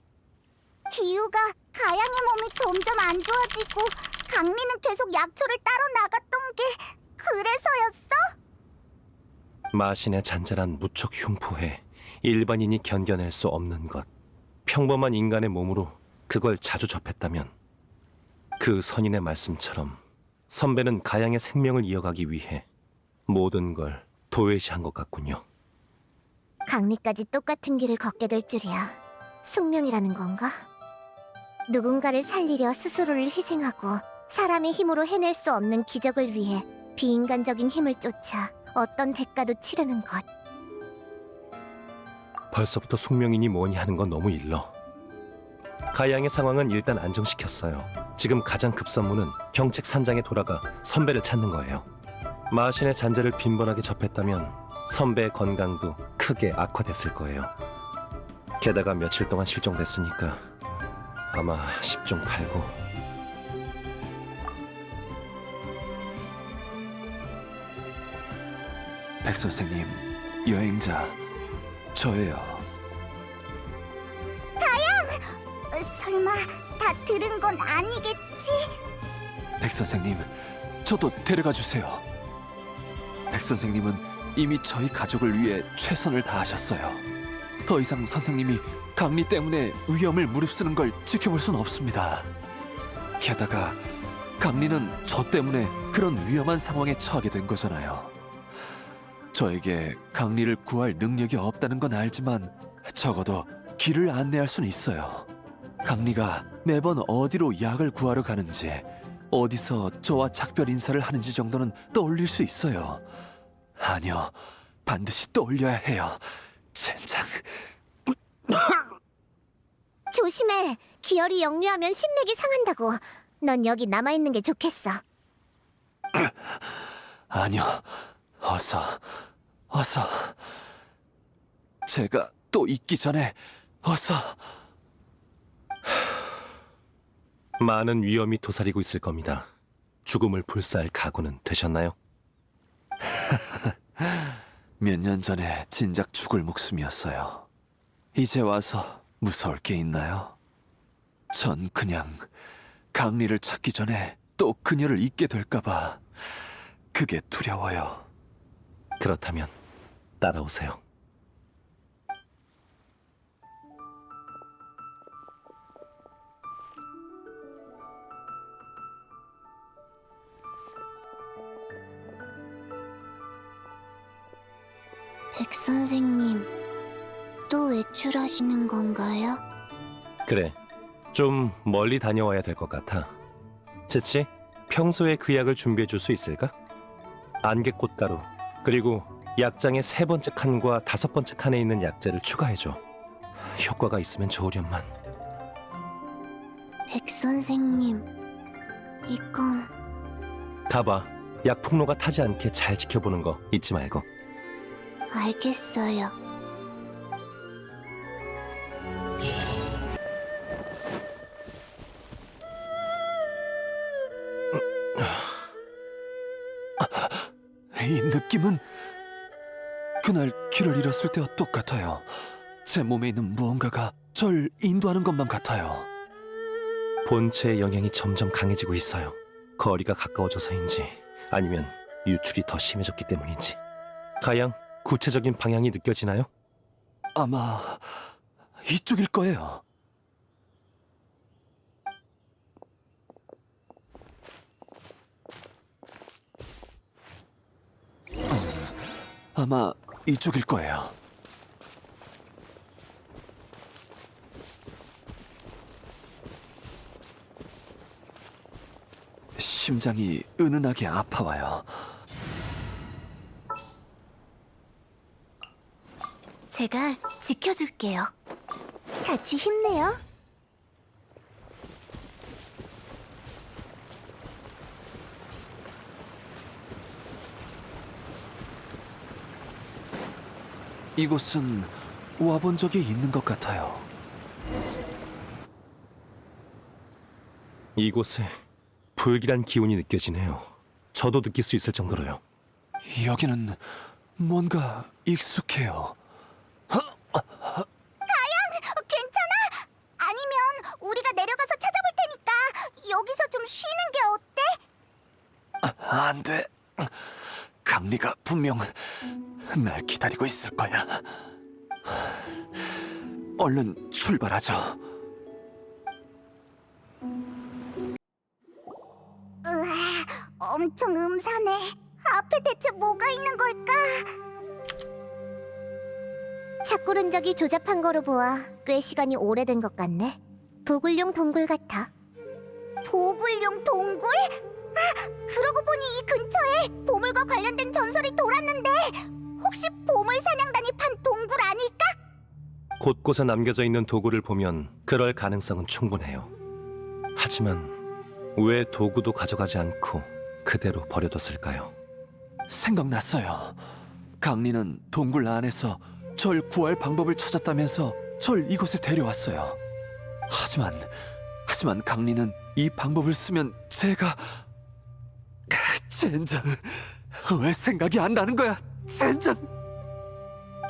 기우가 가양의 몸이 점점 안 좋아지고 강리는 계속 약초를 따러 나갔던 게 그래서였어? 마신의 잔잔한 무척 흉포해 일반인이 견뎌낼 수 없는 것. 평범한 인간의 몸으로 그걸 자주 접했다면 그 선인의 말씀처럼 선배는 가양의 생명을 이어가기 위해 모든 걸 도외시한 것 같군요. 강리까지 똑같은 길을 걷게 될 줄이야. 숙명이라는 건가? 누군가를 살리려 스스로를 희생하고 사람의 힘으로 해낼 수 없는 기적을 위해 비인간적인 힘을 쫓아 어떤 대가도 치르는 것. 벌써부터 숙명이니 뭐니 하는 건 너무 일러. 가양의 상황은 일단 안정시켰어요. 지금 가장 급선무는 경책 산장에 돌아가 선배를 찾는 거예요. 마신의 잔재를 빈번하게 접했다면 선배의 건강도 크게 악화됐을 거예요. 게다가 며칠 동안 실종됐으니까 아마 10중 8구. 백 선생님, 여행자 저예요. 설마 다 들은 건 아니겠지? 백 선생님, 저도 데려가 주세요. 백 선생님은 이미 저희 가족을 위해 최선을 다하셨어요. 더 이상 선생님이 강리 때문에 위험을 무릅쓰는 걸 지켜볼 순 없습니다. 게다가 강리는 저 때문에 그런 위험한 상황에 처하게 된 거잖아요. 저에게 강리를 구할 능력이 없다는 건 알지만 적어도 길을 안내할 수는 있어요. 강리가 매번 어디로 약을 구하러 가는지, 어디서 저와 작별 인사를 하는지 정도는 떠올릴 수 있어요. 아니요, 반드시 떠올려야 해요. 젠장. 조심해. 기혈이 역류하면 신맥이 상한다고. 넌 여기 남아있는 게 좋겠어. 아니요. 어서. 제가 또 있기 전에 어서. 많은 위험이 도사리고 있을 겁니다. 죽음을 불사할 각오는 되셨나요? 몇 년 전에 진작 죽을 목숨이었어요. 이제 와서 무서울 게 있나요? 전 그냥 강리를 찾기 전에 또 그녀를 잊게 될까봐 그게 두려워요. 그렇다면 따라오세요. 백 선생님, 또 외출하시는 건가요? 그래, 좀 멀리 다녀와야 될 것 같아. 치치, 평소에 그 약을 준비해 줄 수 있을까? 안개꽃가루, 그리고 약장의 3번째 칸과 5번째 칸에 있는 약재를 추가해줘. 효과가 있으면 좋으련만. 백 선생님, 이건... 가봐. 약 풍로가 타지 않게 잘 지켜보는 거 잊지 말고. 알겠어요. 이 느낌은 그날 길을 잃었을 때와 똑같아요. 제 몸에 있는 무언가가 절 인도하는 것만 같아요. 본체의 영향이 점점 강해지고 있어요. 거리가 가까워져서인지 아니면 유출이 더 심해졌기 때문인지. 가양, 구체적인 방향이 느껴지나요? 아마 이쪽일 거예요. 아마 이쪽일 거예요. 심장이 은은하게 아파와요. 제가 지켜줄게요. 같이 힘내요. 이곳은 와본 적이 있는 것 같아요. 이곳에 불길한 기운이 느껴지네요. 저도 느낄 수 있을 정도로요. 여기는 뭔가 익숙해요. 괜찮아? 아니면 우리가 내려가서 찾아볼 테니까 여기서 좀 쉬는 게 어때? 안 돼. 강리가 분명 날 기다리고 있을 거야. 얼른 출발하죠. 으아, 엄청 음산해. 앞에 대체 뭐가 있는 걸까? 착굴 흔적이 조잡한 거로 보아 꽤 시간이 오래된 것 같네. 도굴용 동굴 같아. 도굴용 동굴? 아, 그러고 보니 이 근처에 보물과 관련된 전설이 돌았는데 혹시 보물 사냥단이 판 동굴 아닐까? 곳곳에 남겨져 있는 도구를 보면 그럴 가능성은 충분해요. 하지만 왜 도구도 가져가지 않고 그대로 버려뒀을까요? 생각났어요. 강리는 동굴 안에서 절 구할 방법을 찾았다면서 절 이곳에 데려왔어요. 하지만 강리는 이 방법을 쓰면 제가... 젠장, 왜 생각이 안 나는 거야? 젠장!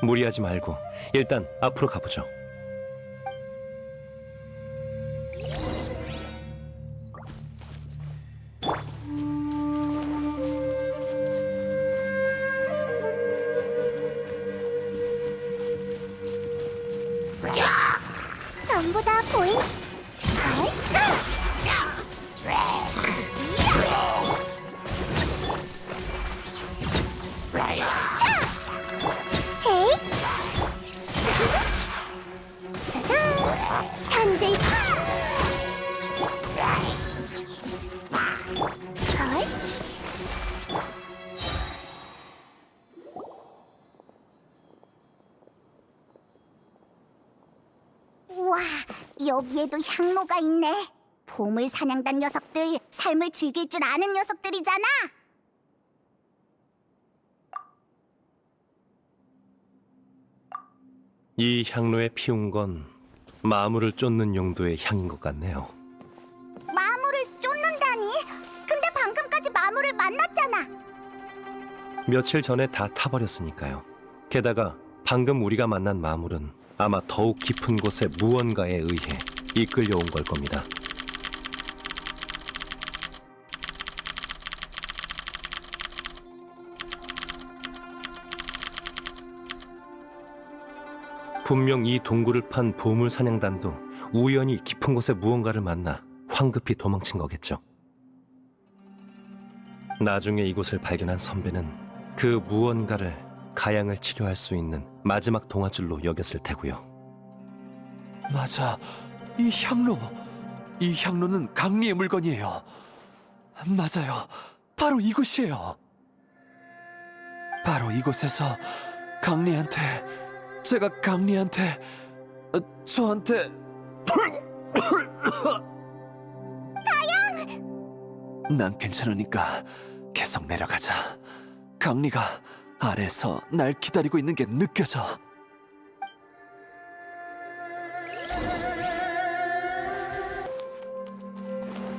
무리하지 말고 일단 앞으로 가보죠. 전부 다 보인. 짜잔! 현재 우와, 여기에도 향로가 있네. 보물 사냥단 녀석들, 삶을 즐길 줄 아는 녀석들이잖아. 이 향로에 피운 건 마물을 쫓는 용도의 향인 것 같네요. 마물을 쫓는다니? 근데 방금까지 마물을 만났잖아. 며칠 전에 다 타버렸으니까요. 게다가 방금 우리가 만난 마물은 아마 더욱 깊은 곳의 무언가에 의해 이끌려온 걸 겁니다. 분명 이 동굴을 판 보물 사냥단도 우연히 깊은 곳에 무언가를 만나 황급히 도망친 거겠죠. 나중에 이곳을 발견한 선배는 그 무언가를 가양을 치료할 수 있는 마지막 동아줄로 여겼을 테고요. 맞아. 이 향로. 이 향로는 강리의 물건이에요. 맞아요. 바로 이곳이에요. 바로 이곳에서 제가 강리한테 저한테 난 괜찮으니까 계속 내려가자. 강리가 아래에서 날 기다리고 있는 게 느껴져.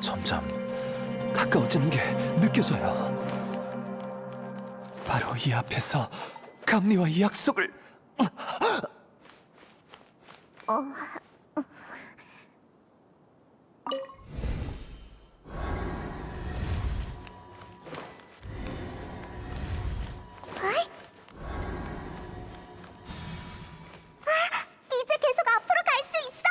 점점 가까워지는 게 느껴져요. 바로 이 앞에서 강리와 이 약속을 이제 계속 앞으로 갈 수 있어.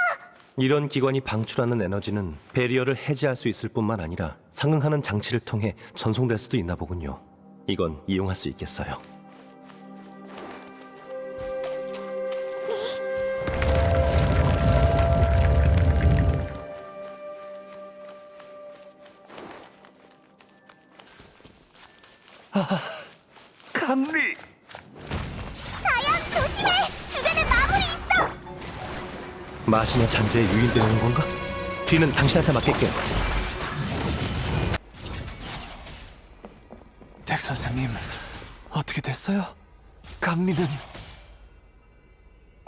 이런 기관이 방출하는 에너지는 배리어를 해제할 수 있을 뿐만 아니라 상응하는 장치를 통해 전송될 수도 있나 보군요. 이건 이용할 수 있겠어요. 강리! 가양 조심해. 주변에 마물이 있어. 마신의 잔재에 유인되는 건가? 뒤는 당신한테 맡길게요. 백 선생님, 어떻게 됐어요? 강리는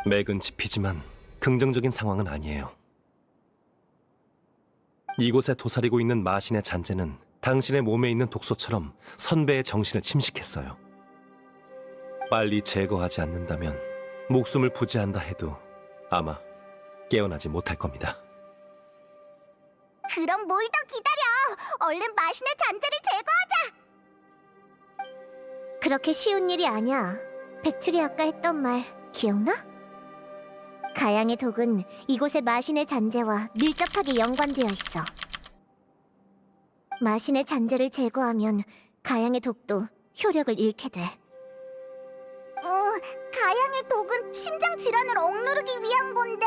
맥은 짚히지만 긍정적인 상황은 아니에요. 이곳에 도사리고 있는 마신의 잔재는 당신의 몸에 있는 독소처럼 선배의 정신을 침식했어요. 빨리 제거하지 않는다면 목숨을 부지한다 해도 아마 깨어나지 못할 겁니다. 그럼 뭘 더 기다려. 얼른 마신의 잔재를 제거하자. 그렇게 쉬운 일이 아니야. 백출이 아까 했던 말 기억나? 가양의 독은 이곳의 마신의 잔재와 밀접하게 연관되어 있어. 마신의 잔재를 제거하면 가양의 독도 효력을 잃게 돼. 가양의 독은 심장 질환을 억누르기 위한 건데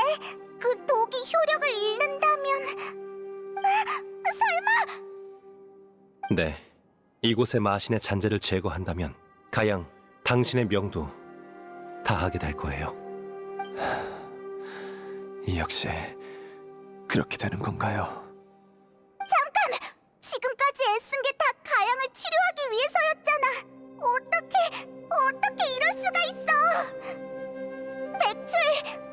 그 독이 효력을 잃는다면 설마? 네, 이곳의 마신의 잔재를 제거한다면 가양 당신의 명도 다하게 될 거예요. 역시 그렇게 되는 건가요? 지금까지 애쓴 게 다 가양을 치료하기 위해서였잖아. 어떻게 이럴 수가 있어? 백출,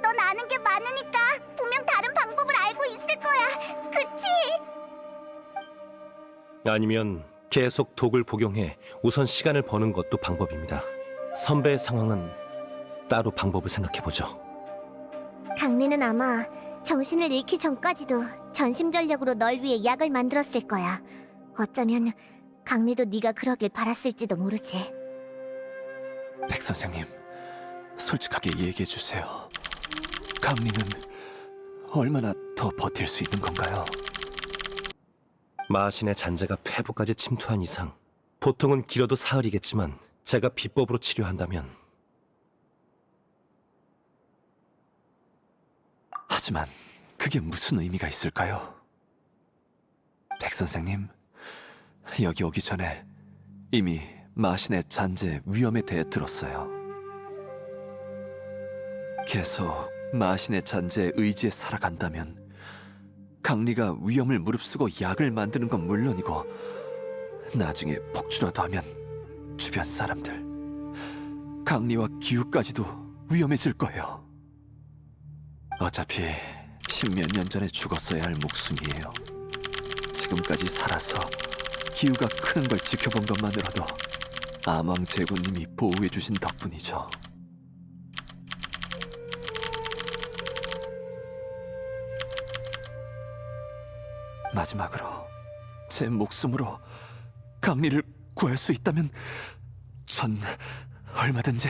넌 아는 게 많으니까 분명 다른 방법을 알고 있을 거야. 그치? 아니면 계속 독을 복용해 우선 시간을 버는 것도 방법입니다. 선배의 상황은 따로 방법을 생각해보죠. 강리는 아마 정신을 잃기 전까지도 전심전력으로 널 위해 약을 만들었을 거야. 어쩌면 강리도 네가 그러길 바랐을지도 모르지. 백 선생님, 솔직하게 얘기해 주세요. 강리는 얼마나 더 버틸 수 있는 건가요? 마신의 잔재가 폐부까지 침투한 이상 보통은 길어도 사흘이겠지만 제가 비법으로 치료한다면 하지만 그게 무슨 의미가 있을까요? 백 선생님, 여기 오기 전에 이미 마신의 잔재 위험에 대해 들었어요. 계속 마신의 잔재에 의지해 살아간다면 강리가 위험을 무릅쓰고 약을 만드는 건 물론이고 나중에 폭주라도 하면 주변 사람들, 강리와 기후까지도 위험해질 거예요. 어차피 십몇 년 전에 죽었어야 할 목숨이에요. 지금까지 살아서 기후가 크는 걸 지켜본 것만으로도 아망 제군님이 보호해주신 덕분이죠. 마지막으로 제 목숨으로 강리를 구할 수 있다면 전 얼마든지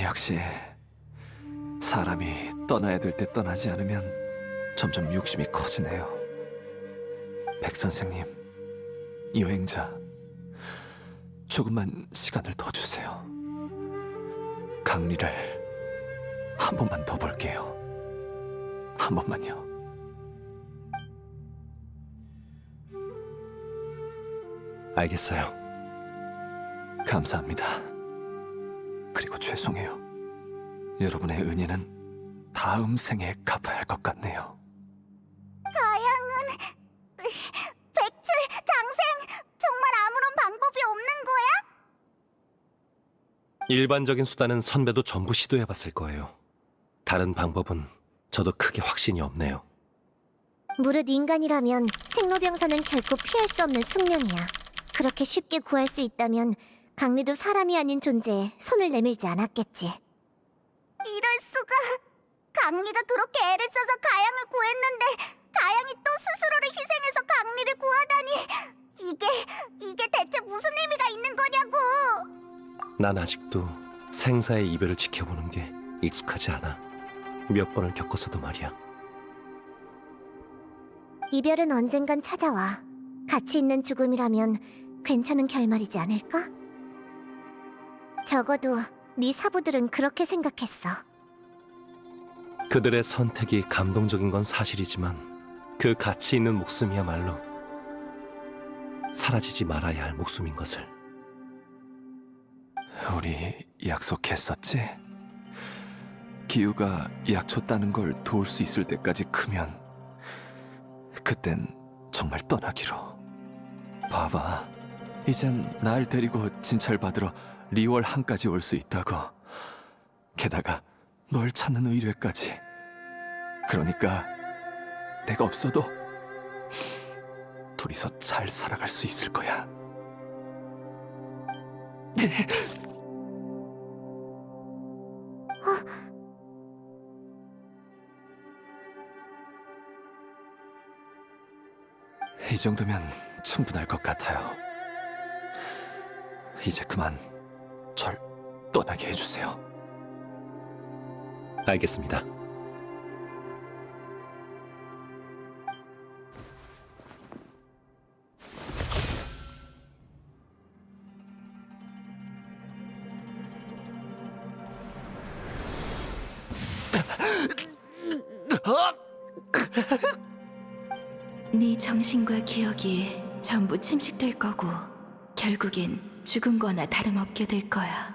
역시 사람이 떠나야 될 때 떠나지 않으면 점점 욕심이 커지네요. 백 선생님, 여행자, 조금만 시간을 더 주세요. 강리를 한 번만 더 볼게요. 한 번만요. 알겠어요. 감사합니다. 그리고 죄송해요. 여러분의 은혜는 다음 생에 갚아야 할 것 같네요. 백출, 장생, 정말 아무런 방법이 없는 거야? 일반적인 수단은 선배도 전부 시도해봤을 거예요. 다른 방법은 저도 크게 확신이 없네요. 무릇 인간이라면 생로병사는 결코 피할 수 없는 숙명이야. 그렇게 쉽게 구할 수 있다면 강리도 사람이 아닌 존재에 손을 내밀지 않았겠지. 이럴 수가. 강리가 그렇게 애를 써서 가양을 구했는데 가양이 또 스스로를 희생해서 강리를 구하다니. 이게 대체 무슨 의미가 있는 거냐고. 난 아직도 생사의 이별을 지켜보는 게 익숙하지 않아. 몇 번을 겪었어도 말이야. 이별은 언젠간 찾아와. 가치 있는 죽음이라면 괜찮은 결말이지 않을까? 적어도 네 사부들은 그렇게 생각했어. 그들의 선택이 감동적인 건 사실이지만 그 가치 있는 목숨이야말로 사라지지 말아야 할 목숨인 것을. 우리 약속했었지? 기우가 약초 따는 걸 도울 수 있을 때까지 크면 그땐 정말 떠나기로. 봐봐, 이젠 날 데리고 진찰받으러 리월 항까지 올 수 있다고. 게다가 널 찾는 의뢰까지. 그러니까 내가 없어도 둘이서 잘 살아갈 수 있을 거야. 이 정도면 충분할 것 같아요. 이제 그만 절 떠나게 해주세요. 알겠습니다. 네 정신과 기억이 전부 침식될 거고 결국엔 죽은 거나 다름없게 될 거야.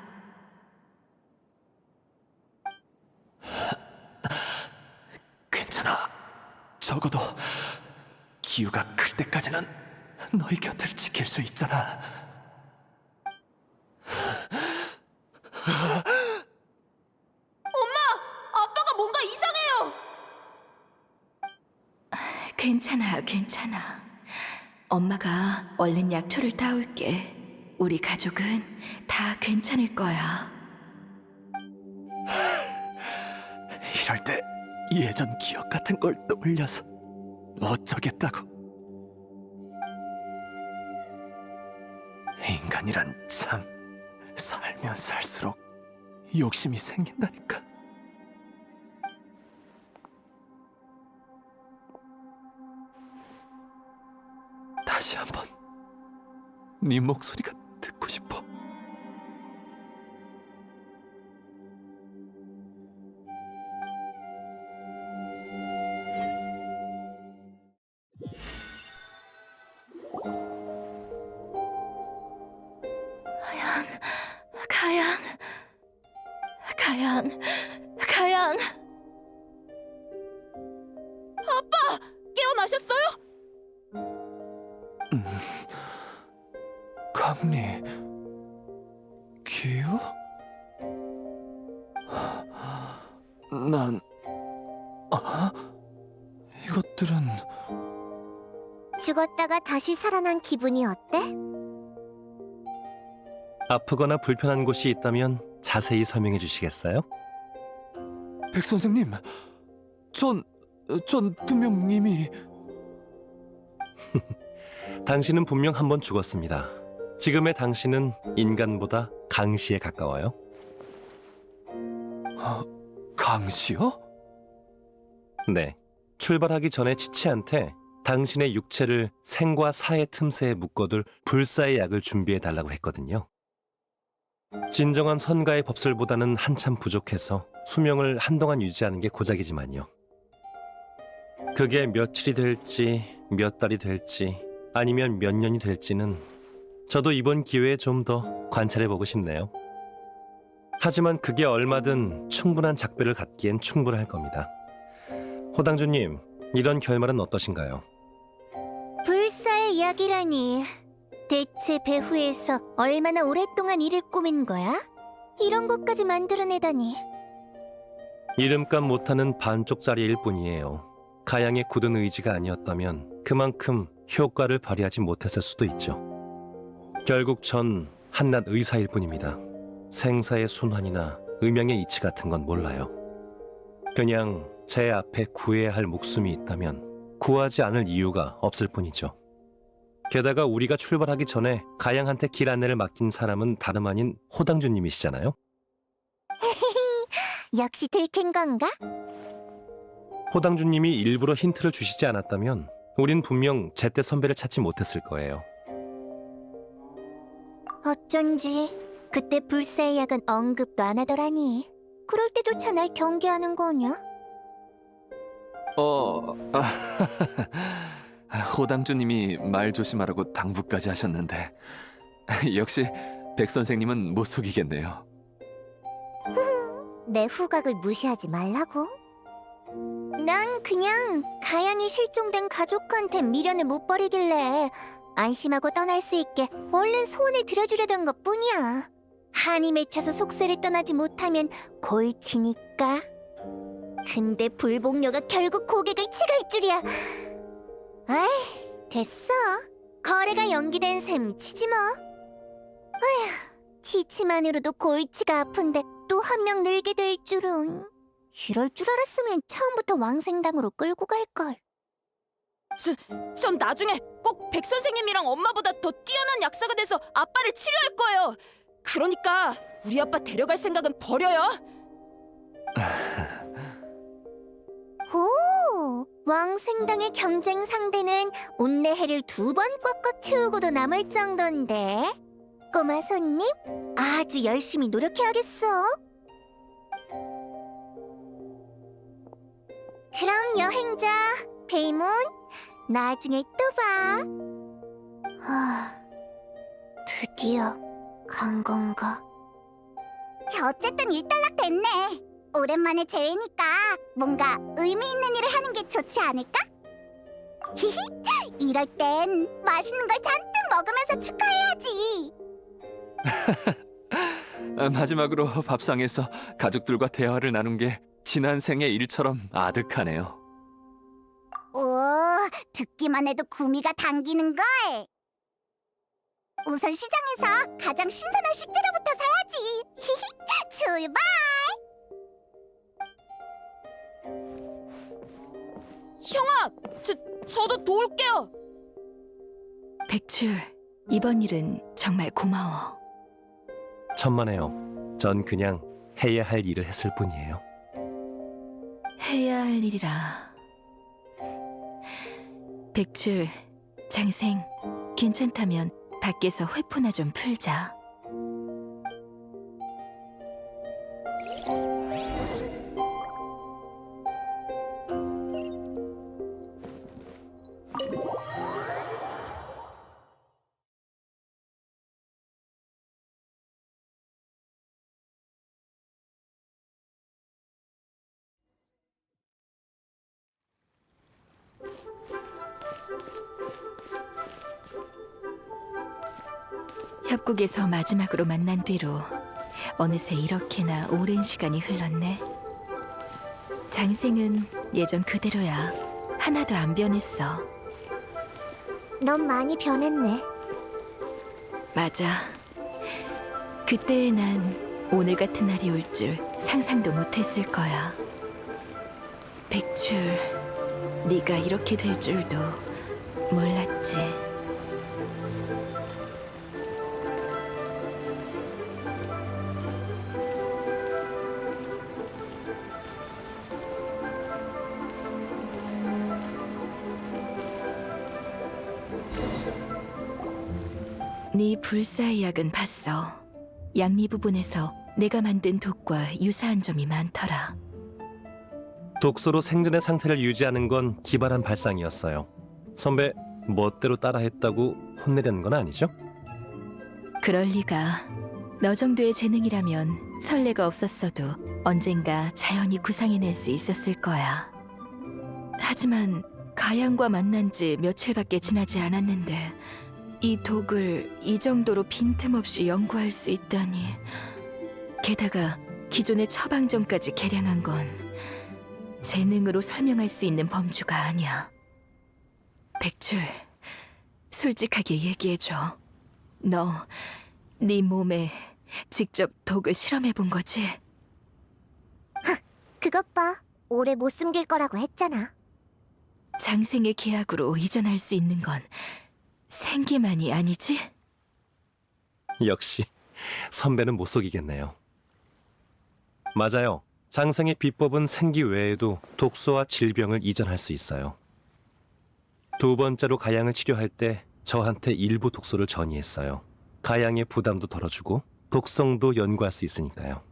괜찮아. 적어도 기우가 클 때까지는 너희 곁을 지킬 수 있잖아. 아빠가 뭔가 이상해요. 괜찮아, 괜찮아. 엄마가 얼른 약초를 따올게. 우리 가족은 다 괜찮을 거야. 이럴 때 예전 기억 같은 걸 떠올려서 어쩌겠다고. 인간이란 참 살면 살수록 욕심이 생긴다니까. 다시 한번 네 목소리가 듣고 싶어. 가양. 깨어나셨어요? 강리, 기우? 난... 이것들은... 죽었다가 다시 살아난 기분이 어때? 아프거나 불편한 곳이 있다면 자세히 설명해 주시겠어요? 백 선생님, 전 분명 이미... 당신은 분명 한 번 죽었습니다. 지금의 당신은 인간보다 강시에 가까워요. 강시요? 네, 출발하기 전에 치치한테 당신의 육체를 생과 사의 틈새에 묶어둘 불사의 약을 준비해 달라고 했거든요. 진정한 선가의 법술보다는 한참 부족해서 수명을 한동안 유지하는 게 고작이지만요. 그게 며칠이 될지, 몇 달이 될지, 아니면 몇 년이 될지는 저도 이번 기회에 좀 더 관찰해보고 싶네요. 하지만 그게 얼마든 충분한 작별을 갖기엔 충분할 겁니다. 호당주님, 이런 결말은 어떠신가요? 불사의 이야기라니. 대체 배후에서 얼마나 오랫동안 일을 꾸민 거야? 이런 것까지 만들어내다니. 이름값 못하는 반쪽짜리일 뿐이에요. 가양의 굳은 의지가 아니었다면 그만큼 효과를 발휘하지 못했을 수도 있죠. 결국 전 한낱 의사일 뿐입니다. 생사의 순환이나 의명의 이치 같은 건 몰라요. 그냥 제 앞에 구해야 할 목숨이 있다면 구하지 않을 이유가 없을 뿐이죠. 게다가 우리가 출발하기 전에 가양한테 길 안내를 맡긴 사람은 다름 아닌 호당주님이시잖아요. 역시 들킨 건가? 호당주님이 일부러 힌트를 주시지 않았다면 우린 분명 제때 선배를 찾지 못했을 거예요. 어쩐지 그때 불사의 약은 언급도 안 하더라니. 그럴 때조차 날 경계하는 거냐? 호당주님이 말 조심하라고 당부까지 하셨는데 역시 백 선생님은 못 속이겠네요. 내 후각을 무시하지 말라고. 난 그냥 가양이 실종된 가족한테 미련을 못 버리길래 안심하고 떠날 수 있게 얼른 소원을 들어주려던 것뿐이야. 한이 맺혀서 속세를 떠나지 못하면 골치니까. 근데 불복녀가 결국 고객을 치갈 줄이야. 에이, 됐어. 거래가 연기된 셈 치지 뭐. 아휴, 치치만으로도 골치가 아픈데 또 한 명 늘게 될 줄은. 이럴 줄 알았으면 처음부터 왕생당으로 끌고 갈걸. 전 나중에 꼭 백 선생님이랑 엄마보다 더 뛰어난 약사가 돼서 아빠를 치료할 거예요. 그러니까 우리 아빠 데려갈 생각은 버려요. 오, 왕생당의 경쟁 상대는 온내해를 2번 꽉꽉 채우고도 남을 정도인데. 꼬마 손님, 아주 열심히 노력해야겠어. 그럼 여행자 페이몬, 나중에 또 봐. 드디어 간 건가? 어쨌든 일단락 됐네. 오랜만에 제외니까 뭔가 의미 있는 일을 하는 게 좋지 않을까? 히히, 이럴 땐 맛있는 걸 잔뜩 먹으면서 축하해야지. 마지막으로 밥상에서 가족들과 대화를 나눈 게 지난 생의 일처럼 아득하네요. 오, 듣기만 해도 구미가 당기는걸. 우선 시장에서 가장 신선한 식재료부터 사야지. 히히, 출발! 형아, 저도 도울게요. 백출, 이번 일은 정말 고마워. 천만에요. 전 그냥 해야 할 일을 했을 뿐이에요. 해야 할 일이라. 백출, 장생, 괜찮다면 밖에서 회포나 좀 풀자. 협곡에서 마지막으로 만난 뒤로 어느새 이렇게나 오랜 시간이 흘렀네. 장생은 예전 그대로야. 하나도 안 변했어. 넌 많이 변했네. 맞아. 그때의 난 오늘 같은 날이 올 줄 상상도 못했을 거야. 백출, 네가 이렇게 될 줄도 몰랐지. 네 불사의 약은 봤어. 양리 부분에서 내가 만든 독과 유사한 점이 많더라. 독소로 생전의 상태를 유지하는 건 기발한 발상이었어요. 선배, 멋대로 따라했다고 혼내려는 건 아니죠? 그럴 리가. 너 정도의 재능이라면 설레가 없었어도 언젠가 자연히 구상해낼 수 있었을 거야. 하지만 가양과 만난 지 며칠밖에 지나지 않았는데 이 독을 이 정도로 빈틈없이 연구할 수 있다니. 게다가 기존의 처방전까지 개량한 건 재능으로 설명할 수 있는 범주가 아니야. 백출, 솔직하게 얘기해줘. 너, 네 몸에 직접 독을 실험해 본 거지? 그것 봐. 오래 못 숨길 거라고 했잖아. 장생의 계약으로 이전할 수 있는 건 생기만이 아니지? 역시 선배는 못 속이겠네요. 맞아요. 장생의 비법은 생기 외에도 독소와 질병을 이전할 수 있어요. 두 번째로 가양을 치료할 때 저한테 일부 독소를 전이했어요. 가양의 부담도 덜어주고 독성도 연구할 수 있으니까요.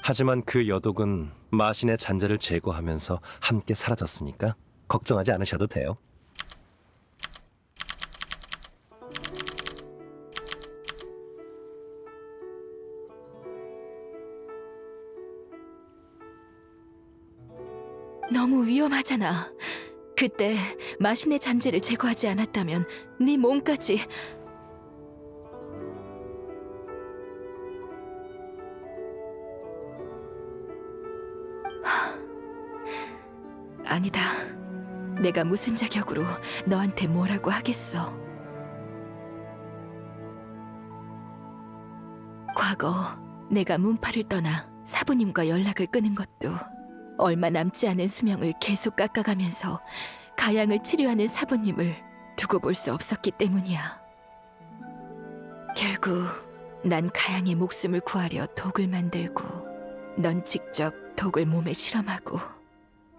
하지만 그 여독은 마신의 잔재를 제거하면서 함께 사라졌으니까 걱정하지 않으셔도 돼요. 너무 위험하잖아. 그때 마신의 잔재를 제거하지 않았다면 네 몸까지. 아니다. 내가 무슨 자격으로 너한테 뭐라고 하겠어. 과거 내가 문파를 떠나 사부님과 연락을 끊은 것도 얼마 남지 않은 수명을 계속 깎아가면서 가양을 치료하는 사부님을 두고 볼 수 없었기 때문이야. 결국 난 가양의 목숨을 구하려 독을 만들고 넌 직접 독을 몸에 실험하고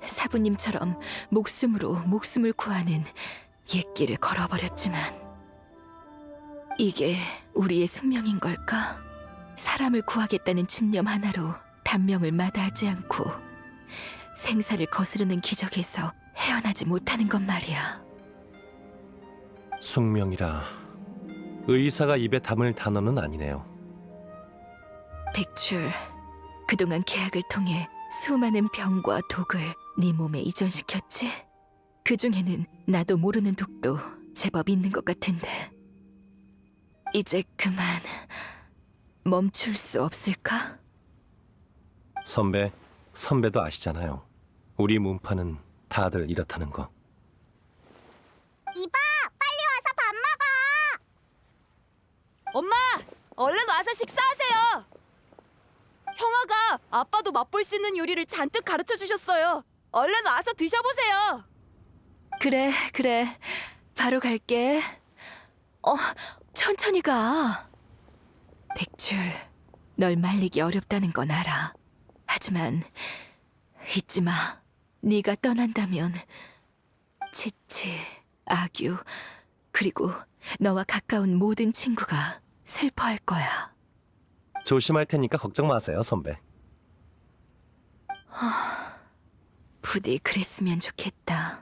사부님처럼 목숨으로 목숨을 구하는 옛길을 걸어버렸지만 이게 우리의 숙명인 걸까? 사람을 구하겠다는 집념 하나로 단명을 마다하지 않고 생사를 거스르는 기적에서 헤어나지 못하는 것 말이야. 숙명이라 의사가 입에 담을 단어는 아니네요. 백출, 그동안 계약을 통해 수많은 병과 독을 네 몸에 이전시켰지? 그 중에는 나도 모르는 독도 제법 있는 것 같은데 이제 그만 멈출 수 없을까? 선배도 아시잖아요. 우리 문파는 다들 이렇다는 거. 이봐, 빨리 와서 밥 먹어. 엄마! 얼른 와서 식사하세요! 형아가 아빠도 맛볼 수 있는 요리를 잔뜩 가르쳐 주셨어요. 얼른 와서 드셔보세요. 그래. 바로 갈게. 천천히 가. 백출, 널 말리기 어렵다는 건 알아. 하지만 잊지 마. 네가 떠난다면 치치, 아규, 그리고 너와 가까운 모든 친구가 슬퍼할 거야. 조심할 테니까 걱정 마세요, 선배. 부디 그랬으면 좋겠다.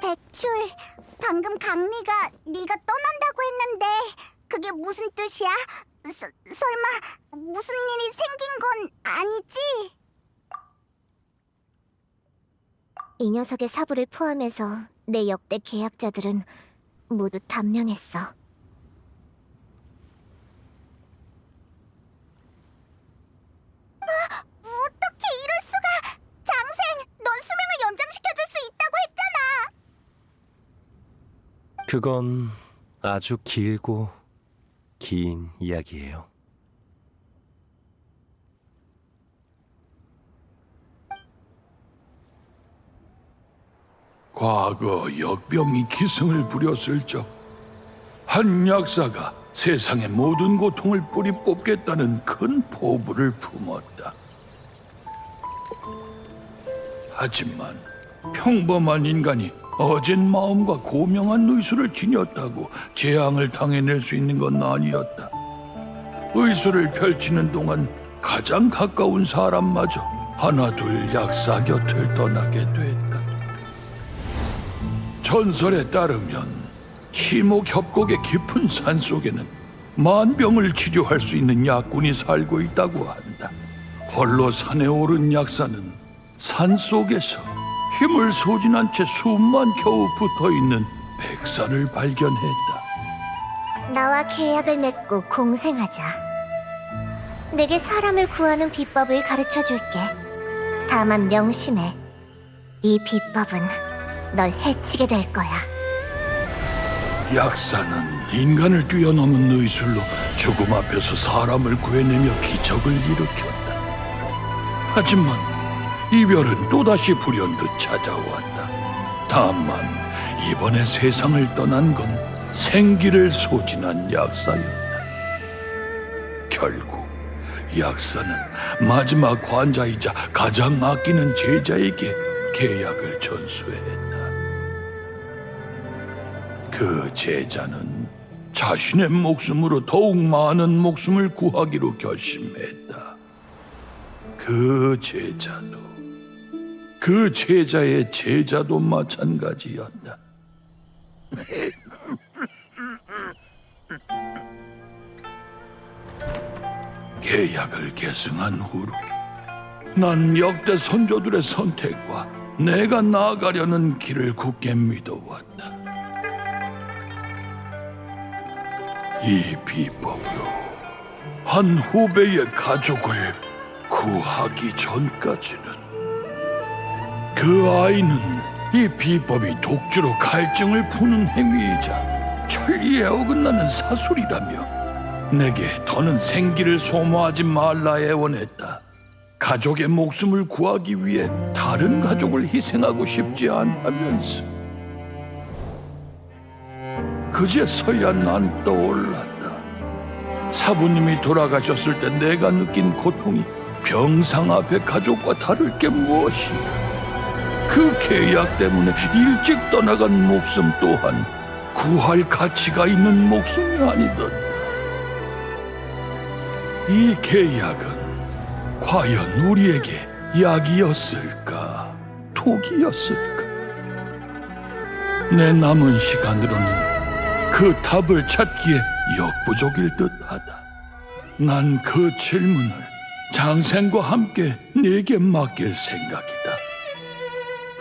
백출, 방금 강리가 네가 떠난다고 했는데 그게 무슨 뜻이야? 설마 무슨 일이 생긴 건 아니지? 이 녀석의 사부를 포함해서 내 역대 계약자들은 모두 단명했어. 어떻게 이럴 수가! 장생, 넌 수명을 연장시켜줄 수 있다고 했잖아! 그건 아주 길고 긴 이야기예요. 과거 역병이 기승을 부렸을 적, 한 약사가 세상의 모든 고통을 뿌리 뽑겠다는 큰 포부를 품었다. 하지만 평범한 인간이 어진 마음과 고명한 의술을 지녔다고 재앙을 당해낼 수 있는 건 아니었다. 의술을 펼치는 동안 가장 가까운 사람마저 하나둘 약사 곁을 떠나게 됐다. 전설에 따르면 시목협곡의 깊은 산 속에는 만병을 치료할 수 있는 약군이 살고 있다고 한다. 홀로 산에 오른 약사는 산 속에서 힘을 소진한 채 숨만 겨우 붙어있는 백사를 발견했다. 나와 계약을 맺고 공생하자. 내게 사람을 구하는 비법을 가르쳐줄게. 다만 명심해. 이 비법은 널 해치게 될 거야. 약사는 인간을 뛰어넘은 의술로 죽음 앞에서 사람을 구해내며 기적을 일으켰다. 하지만 이별은 또다시 불현듯 찾아왔다. 다만 이번에 세상을 떠난 건 생기를 소진한 약사였다. 결국 약사는 마지막 환자이자 가장 아끼는 제자에게 계약을 전수했다. 그 제자는 자신의 목숨으로 더욱 많은 목숨을 구하기로 결심했다. 그 제자의 제자도 마찬가지였다. 계약을 계승한 후로 난 역대 선조들의 선택과 내가 나아가려는 길을 굳게 믿어왔다. 이 비법으로 한 후배의 가족을 구하기 전까지는 그 아이는 이 비법이 독주로 갈증을 푸는 행위이자 천리에 어긋나는 사술이라며 내게 더는 생기를 소모하지 말라 애원했다. 가족의 목숨을 구하기 위해 다른 가족을 희생하고 싶지 않다면서 그제서야 난 떠올랐다. 사부님이 돌아가셨을 때 내가 느낀 고통이 병상 앞의 가족과 다를 게 무엇인가. 그 계약 때문에 일찍 떠나간 목숨 또한 구할 가치가 있는 목숨이 아니던가. 이 계약은 과연 우리에게 약이었을까, 독이었을까? 내 남은 시간으로는 그 답을 찾기에 역부족일 듯하다. 난 그 질문을 장생과 함께 네게 맡길 생각이다.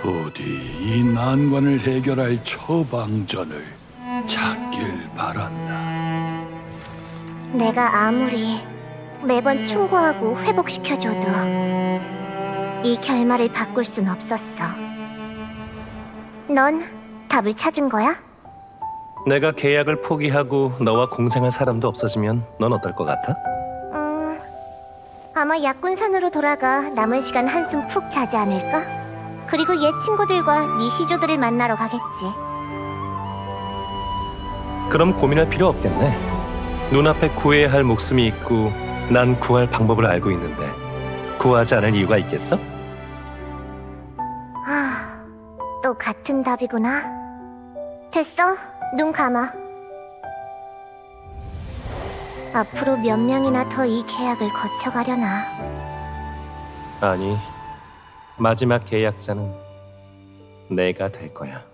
부디 이 난관을 해결할 처방전을 찾길 바란다. 내가 아무리 매번 충고하고 회복시켜줘도 이 결말을 바꿀 순 없었어. 넌 답을 찾은 거야? 내가 계약을 포기하고 너와 공생할 사람도 없어지면 넌 어떨 것 같아? 아마 약군산으로 돌아가 남은 시간 한숨 푹 자지 않을까? 그리고 옛 친구들과 네 시조들을 만나러 가겠지. 그럼 고민할 필요 없겠네. 눈앞에 구해야 할 목숨이 있고 난 구할 방법을 알고 있는데 구하지 않을 이유가 있겠어? 또 같은 답이구나. 됐어, 눈 감아. 앞으로 몇 명이나 더 이 계약을 거쳐가려나. 아니, 마지막 계약자는 내가 될 거야.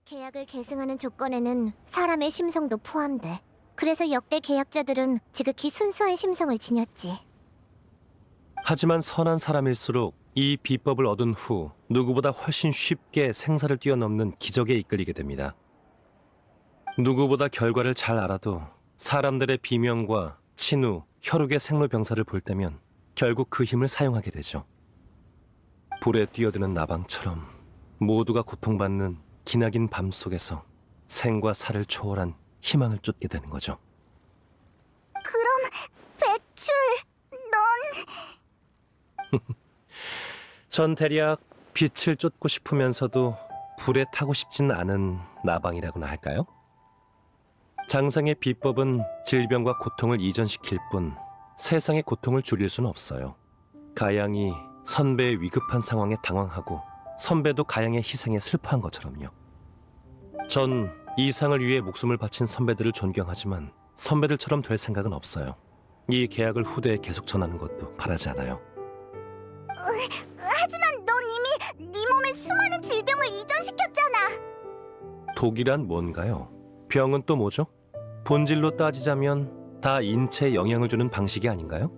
계약을 계승하는 조건에는 사람의 심성도 포함돼. 그래서 역대 계약자들은 지극히 순수한 심성을 지녔지. 하지만 선한 사람일수록 이 비법을 얻은 후 누구보다 훨씬 쉽게 생사를 뛰어넘는 기적에 이끌리게 됩니다. 누구보다 결과를 잘 알아도 사람들의 비명과 친우, 혈육의 생로병사를 볼 때면 결국 그 힘을 사용하게 되죠. 불에 뛰어드는 나방처럼 모두가 고통받는 기나긴 밤 속에서 생과 사를 초월한 희망을 쫓게 되는 거죠. 그럼 배출, 넌 전 대략 빛을 쫓고 싶으면서도 불에 타고 싶진 않은 나방이라고나 할까요? 장상의 비법은 질병과 고통을 이전시킬 뿐 세상의 고통을 줄일 수는 없어요. 가양이 선배의 위급한 상황에 당황하고 선배도 가양의 희생에 슬퍼한 것처럼요. 전 이상을 위해 목숨을 바친 선배들을 존경하지만 선배들처럼 될 생각은 없어요. 이 계약을 후대에 계속 전하는 것도 바라지 않아요. 하지만 넌 이미 네 몸에 수많은 질병을 이전시켰잖아. 독이란 뭔가요? 병은 또 뭐죠? 본질로 따지자면 다 인체에 영향을 주는 방식이 아닌가요?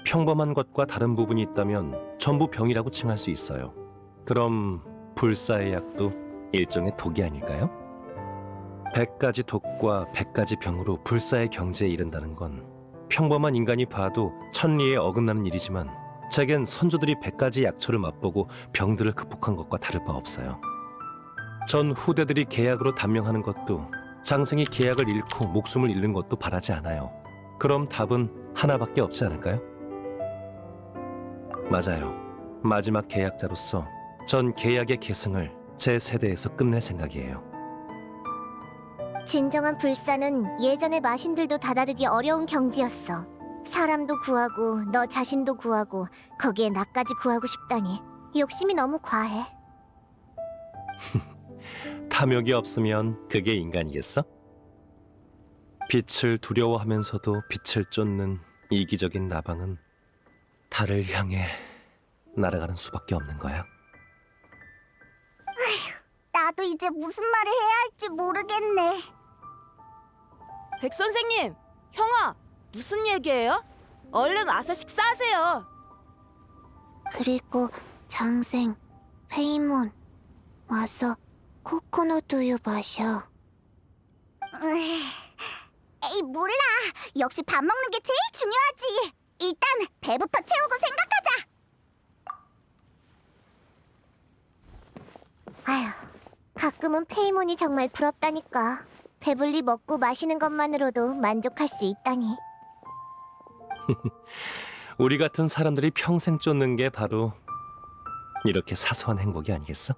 평범한 것과 다른 부분이 있다면 전부 병이라고 칭할 수 있어요. 그럼 불사의 약도 일종의 독이 아닐까요? 100가지 독과 100가지 병으로 불사의 경지에 이른다는 건 평범한 인간이 봐도 천리에 어긋나는 일이지만 제겐 선조들이 100가지 약초를 맛보고 병들을 극복한 것과 다를 바 없어요. 전 후대들이 계약으로 단명하는 것도 장생이 계약을 잃고 목숨을 잃는 것도 바라지 않아요. 그럼 답은 하나밖에 없지 않을까요? 맞아요. 마지막 계약자로서 전 계약의 계승을 제 세대에서 끝낼 생각이에요. 진정한 불사는 예전의 마신들도 다다르기 어려운 경지였어. 사람도 구하고 너 자신도 구하고 거기에 나까지 구하고 싶다니 욕심이 너무 과해. 탐욕이 없으면 그게 인간이겠어? 빛을 두려워하면서도 빛을 쫓는 이기적인 나방은 달을 향해 날아가는 수밖에 없는 거야. 나도 이제 무슨 말을 해야 할지 모르겠네. 백 선생님, 형아, 무슨 얘기예요? 얼른 와서 식사하세요. 그리고 장생, 페이몬 와서 코코넛 우유 마셔. 에이 몰라. 역시 밥 먹는 게 제일 중요하지. 일단 배부터 채우고 생각하자. 아휴, 가끔은 페이몬이 정말 부럽다니까. 배불리 먹고 마시는 것만으로도 만족할 수 있다니. 우리 같은 사람들이 평생 쫓는 게 바로 이렇게 사소한 행복이 아니겠어?